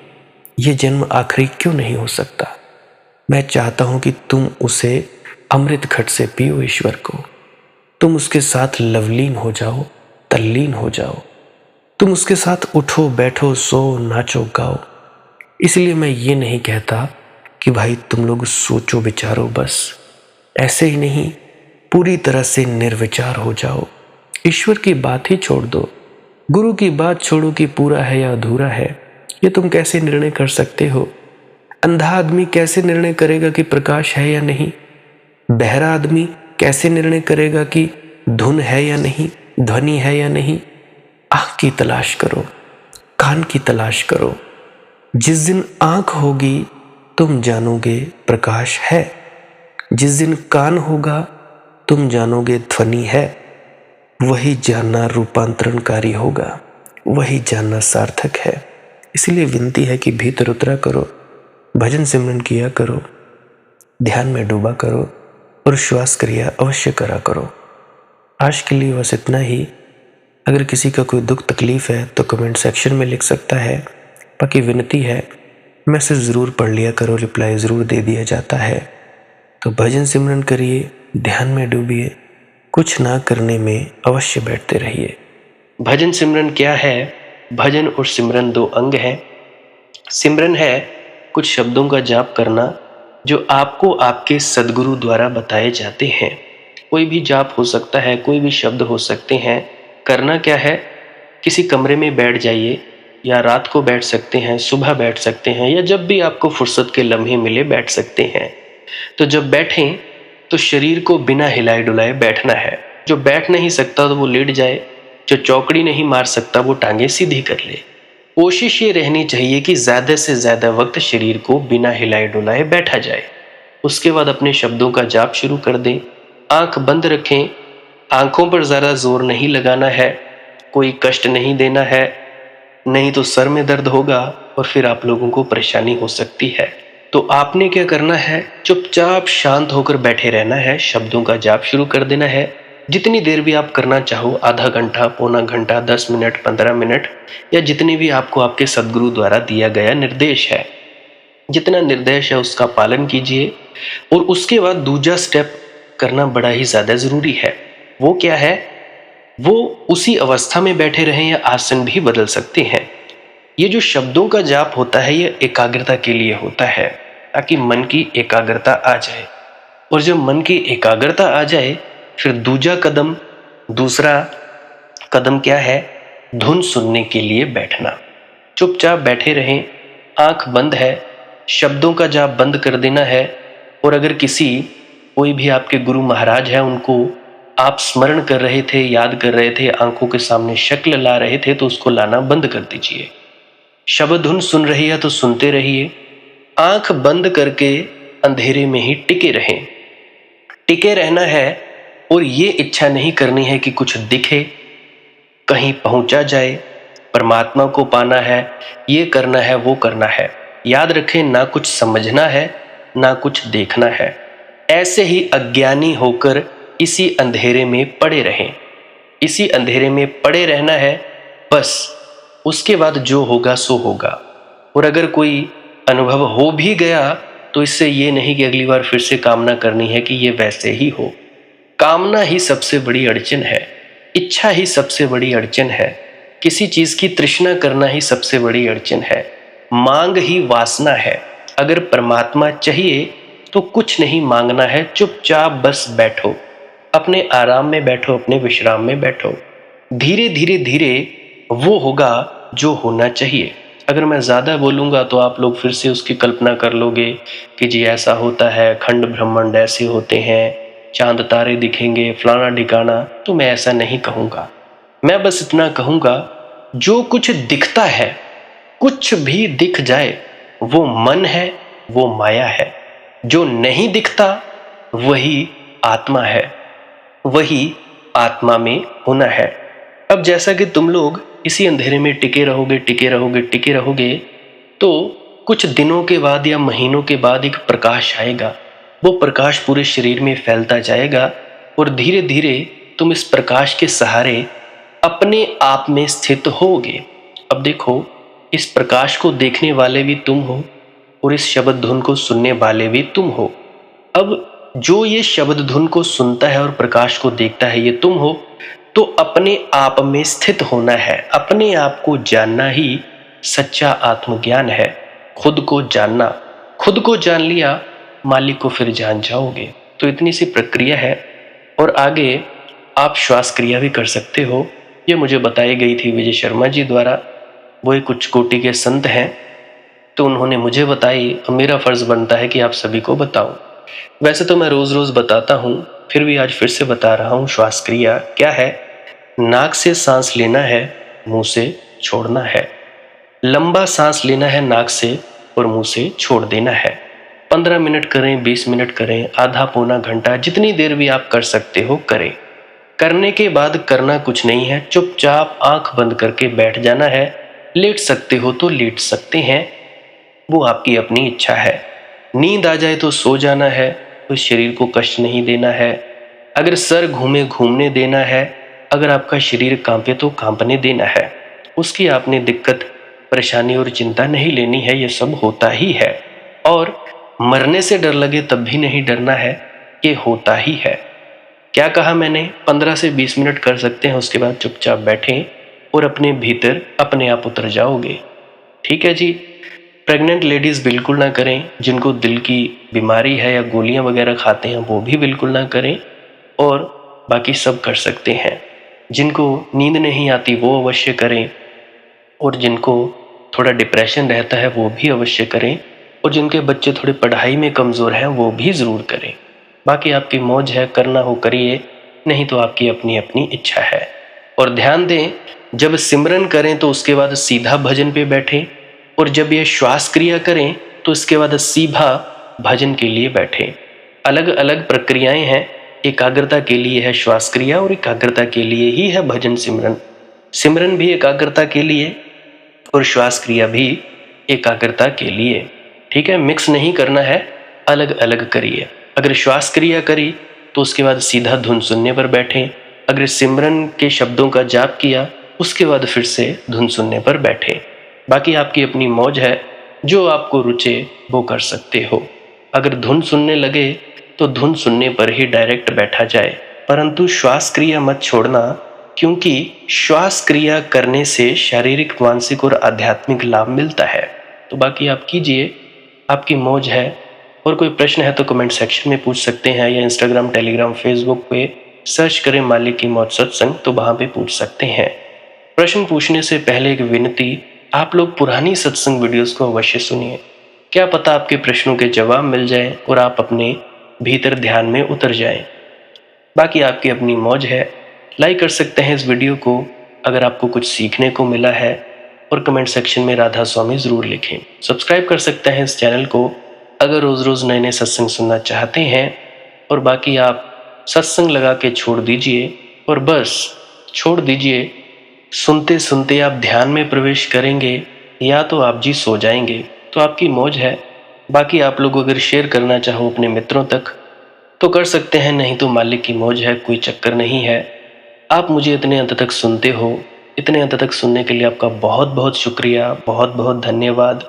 S1: ये जन्म आखिरी क्यों नहीं हो सकता। मैं चाहता हूं कि तुम उसे अमृत घट से पियो ईश्वर को, तुम उसके साथ लवलीन हो जाओ, तल्लीन हो जाओ, तुम उसके साथ उठो बैठो सो नाचो गाओ। इसलिए मैं ये नहीं कहता कि भाई तुम लोग सोचो विचारो, बस ऐसे ही नहीं, पूरी तरह से निर्विचार हो जाओ, ईश्वर की बात ही छोड़ दो, गुरु की बात छोड़ो कि पूरा है या अधूरा है। ये तुम कैसे निर्णय कर सकते हो। अंधा आदमी कैसे निर्णय करेगा कि प्रकाश है या नहीं, बहरा आदमी कैसे निर्णय करेगा कि धुन है या नहीं, ध्वनि है या नहीं। आंख की तलाश करो, कान की तलाश करो, जिस दिन आंख होगी तुम जानोगे प्रकाश है, जिस दिन कान होगा तुम जानोगे ध्वनि है, वही जानना रूपांतरणकारी होगा, वही जानना सार्थक है। इसलिए विनती है कि भीतर उतरा करो, भजन सिमरन किया करो, ध्यान में डूबा करो और श्वास क्रिया अवश्य करा करो। आज के लिए बस इतना ही। अगर किसी का कोई दुख तकलीफ है तो कमेंट सेक्शन में लिख सकता है। बाकी विनती है, मैसेज ज़रूर पढ़ लिया करो, रिप्लाई ज़रूर दे दिया जाता है। तो भजन सिमरन करिए, ध्यान में डूबिए, कुछ ना करने में अवश्य बैठते रहिए। भजन सिमरन क्या है? भजन और सिमरन दो अंग हैं। सिमरन है कुछ शब्दों का जाप करना जो आपको आपके सद्गुरु द्वारा बताए जाते हैं। कोई भी जाप हो सकता है, कोई भी शब्द हो सकते हैं। करना क्या है? किसी कमरे में बैठ जाइए, या रात को बैठ सकते हैं, सुबह बैठ सकते हैं, या जब भी आपको फुर्सत के लम्हे मिले बैठ सकते हैं। तो जब बैठें तो शरीर को बिना हिलाए डुलाए बैठना है। जो बैठ नहीं सकता तो वो लेट जाए, जो चौकड़ी नहीं मार सकता वो टांगे सीधी कर ले। कोशिश ये रहनी चाहिए कि ज़्यादा से ज़्यादा वक्त शरीर को बिना हिलाए डुलाए बैठा जाए। उसके बाद अपने शब्दों का जाप शुरू कर दें। आंख बंद रखें, आंखों पर ज़्यादा जोर नहीं लगाना है, कोई कष्ट नहीं देना है, नहीं तो सर में दर्द होगा और फिर आप लोगों को परेशानी हो सकती है। तो आपने क्या करना है? चुपचाप शांत होकर बैठे रहना है, शब्दों का जाप शुरू कर देना है। जितनी देर भी आप करना चाहो, आधा घंटा, पौना घंटा, 10 मिनट, 15 मिनट, या जितनी भी आपको आपके सद्गुरु द्वारा दिया गया निर्देश है, जितना निर्देश है उसका पालन कीजिए। और उसके बाद दूसरा स्टेप करना बड़ा ही ज़्यादा ज़रूरी है। वो क्या है? वो उसी अवस्था में बैठे रहें या आसन भी बदल सकते हैं। ये जो शब्दों का जाप होता है ये एकाग्रता के लिए होता है, ताकि मन की एकाग्रता आ जाए। और जब मन की एकाग्रता आ जाए फिर दूसरा कदम क्या है? धुन सुनने के लिए बैठना। चुपचाप बैठे रहें, आंख बंद है, शब्दों का जाप बंद कर देना है। और अगर कोई भी आपके गुरु महाराज है, उनको आप स्मरण कर रहे थे, याद कर रहे थे, आंखों के सामने शक्ल ला रहे थे, तो उसको लाना बंद कर दीजिए। शब्द धुन सुन रही है तो सुनते रहिए, आंख बंद करके अंधेरे में ही टिके रहें। टिके रहना है और ये इच्छा नहीं करनी है कि कुछ दिखे, कहीं पहुंचा जाए, परमात्मा को पाना है, ये करना है, वो करना है। याद रखें, ना कुछ समझना है, ना कुछ देखना है। ऐसे ही अज्ञानी होकर इसी अंधेरे में पड़े रहें। इसी अंधेरे में पड़े रहना है बस। उसके बाद जो होगा सो होगा। और अगर कोई अनुभव हो भी गया तो इससे ये नहीं कि अगली बार फिर से कामना करनी है कि ये वैसे ही हो। कामना ही सबसे बड़ी अड़चन है, इच्छा ही सबसे बड़ी अड़चन है, किसी चीज की तृष्णा करना ही सबसे बड़ी अड़चन है, मांग ही वासना है। अगर परमात्मा चाहिए तो कुछ नहीं मांगना है, चुपचाप बस बैठो, अपने आराम में बैठो, अपने विश्राम में बैठो। धीरे धीरे धीरे वो होगा जो होना चाहिए। अगर मैं ज़्यादा बोलूँगा तो आप लोग फिर से उसकी कल्पना कर लोगे कि जी ऐसा होता है, खंड ब्रह्मांड ऐसे होते हैं, चांद तारे दिखेंगे, फलाना ढिकाना। तो मैं ऐसा नहीं कहूँगा। मैं बस इतना कहूँगा, जो कुछ दिखता है, कुछ भी दिख जाए, वो मन है, वो माया है। जो नहीं दिखता वही आत्मा है, वही आत्मा में होना है। अब जैसा कि तुम लोग इसी अंधेरे में टिके रहोगे, टिके रहोगे, टिके रहोगे, तो कुछ दिनों के बाद या महीनों के बाद एक प्रकाश आएगा। वो प्रकाश पूरे शरीर में फैलता जाएगा और धीरे धीरे तुम इस प्रकाश के सहारे अपने आप में स्थित होगे। अब देखो, इस प्रकाश को देखने वाले भी तुम हो और इस शब्द धुन को सुनने वाले भी तुम हो। अब जो ये शब्द धुन को सुनता है और प्रकाश को देखता है, ये तुम हो। तो अपने आप में स्थित होना है, अपने आप को जानना ही सच्चा आत्मज्ञान है। खुद को जानना, खुद को जान लिया, मालिक को फिर जान जाओगे। तो इतनी सी प्रक्रिया है। और आगे आप श्वास क्रिया भी कर सकते हो। ये मुझे बताई गई थी विजय शर्मा जी द्वारा। वो एक उच्च कोटि के संत हैं, तो उन्होंने मुझे बताई और मेरा फर्ज बनता है कि आप सभी को बताऊं। वैसे तो मैं रोज रोज बताता हूं, फिर भी आज फिर से बता रहा हूं। श्वास क्रिया क्या है? नाक से सांस लेना है, मुंह से छोड़ना है। लंबा सांस लेना है नाक से और मुंह से छोड़ देना है। 15 मिनट करें, 20 मिनट करें, आधा पौना घंटा, जितनी देर भी आप कर सकते हो करें। करने के बाद करना कुछ नहीं है, चुपचाप आंख बंद करके बैठ जाना है। लेट सकते हो तो लेट सकते हैं, वो आपकी अपनी इच्छा है। नींद आ जाए तो सो जाना है, तो शरीर को कष्ट नहीं देना है। अगर सर घूमे घूमने देना है, अगर आपका शरीर कांपे तो कांपने देना है। उसकी आपने दिक्कत, परेशानी और चिंता नहीं लेनी है, ये सब होता ही है। और मरने से डर लगे तब भी नहीं डरना है, ये होता ही है। क्या कहा मैंने? 15 से 20 मिनट कर सकते हैं, उसके बाद चुपचाप बैठें और अपने भीतर अपने आप उतर जाओगे। ठीक है जी। प्रेग्नेंट लेडीज़ बिल्कुल ना करें, जिनको दिल की बीमारी है या गोलियां वगैरह खाते हैं वो भी बिल्कुल ना करें, और बाकी सब कर सकते हैं। जिनको नींद नहीं आती वो अवश्य करें, और जिनको थोड़ा डिप्रेशन रहता है वो भी अवश्य करें, और जिनके बच्चे थोड़े पढ़ाई में कमज़ोर हैं वो भी ज़रूर करें। बाकी आपकी मौज है, करना हो करिए, नहीं तो आपकी अपनी अपनी इच्छा है। और ध्यान दें, जब सिमरन करें तो उसके बाद सीधा भजन पे बैठें, और जब ये श्वास क्रिया करें तो इसके बाद सीधा भजन के लिए बैठें। अलग अलग प्रक्रियाएं हैं। एकाग्रता के लिए है श्वास क्रिया और एकाग्रता के लिए ही है भजन सिमरन। सिमरन भी एकाग्रता के लिए और श्वास क्रिया भी एकाग्रता के लिए। ठीक है, मिक्स नहीं करना है, अलग अलग करिए। अगर श्वास क्रिया करी तो उसके बाद सीधा धुन सुनने पर बैठें। अगर सिमरन के शब्दों का जाप किया उसके बाद फिर से धुन सुनने पर बैठें। बाकी आपकी अपनी मौज है, जो आपको रुचे वो कर सकते हो। अगर धुन सुनने लगे तो धुन सुनने पर ही डायरेक्ट बैठा जाए, परंतु श्वास क्रिया मत छोड़ना, क्योंकि श्वास क्रिया करने से शारीरिक, मानसिक और आध्यात्मिक लाभ मिलता है। तो बाकी आप कीजिए, आपकी मौज है। और कोई प्रश्न है तो कमेंट सेक्शन में पूछ सकते हैं, या इंस्टाग्राम, टेलीग्राम, फेसबुक पे सर्च करें मालिक की मौज सत्संग, तो वहाँ पे पूछ सकते हैं। प्रश्न पूछने से पहले एक विनती, आप लोग पुरानी सत्संग वीडियोस को अवश्य सुनिए। क्या पता आपके प्रश्नों के जवाब मिल जाए और आप अपने भीतर ध्यान में उतर जाएं। बाकी आपकी अपनी मौज है। लाइक कर सकते हैं इस वीडियो को अगर आपको कुछ सीखने को मिला है, और कमेंट सेक्शन में राधा स्वामी ज़रूर लिखें। सब्सक्राइब कर सकते हैं इस चैनल को अगर रोज़ रोज़ नए नए सत्संग सुनना चाहते हैं। और बाकी आप सत्संग लगा के छोड़ दीजिए, और बस छोड़ दीजिए। सुनते सुनते आप ध्यान में प्रवेश करेंगे या तो आप जी सो जाएंगे, तो आपकी मौज है। बाकी आप लोग अगर शेयर करना चाहो अपने मित्रों तक तो कर सकते हैं, नहीं तो मालिक की मौज है, कोई चक्कर नहीं है। आप मुझे इतने अंत तक सुनते हो, इतने अंत तक सुनने के लिए आपका बहुत बहुत शुक्रिया, बहुत बहुत धन्यवाद।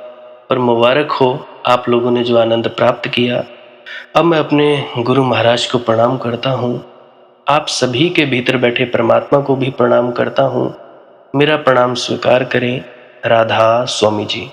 S1: और मुबारक हो आप लोगों ने जो आनंद प्राप्त किया। अब मैं अपने गुरु महाराज को प्रणाम करता हूँ, आप सभी के भीतर बैठे परमात्मा को भी प्रणाम करता हूँ। मेरा प्रणाम स्वीकार करें। राधा स्वामी जी।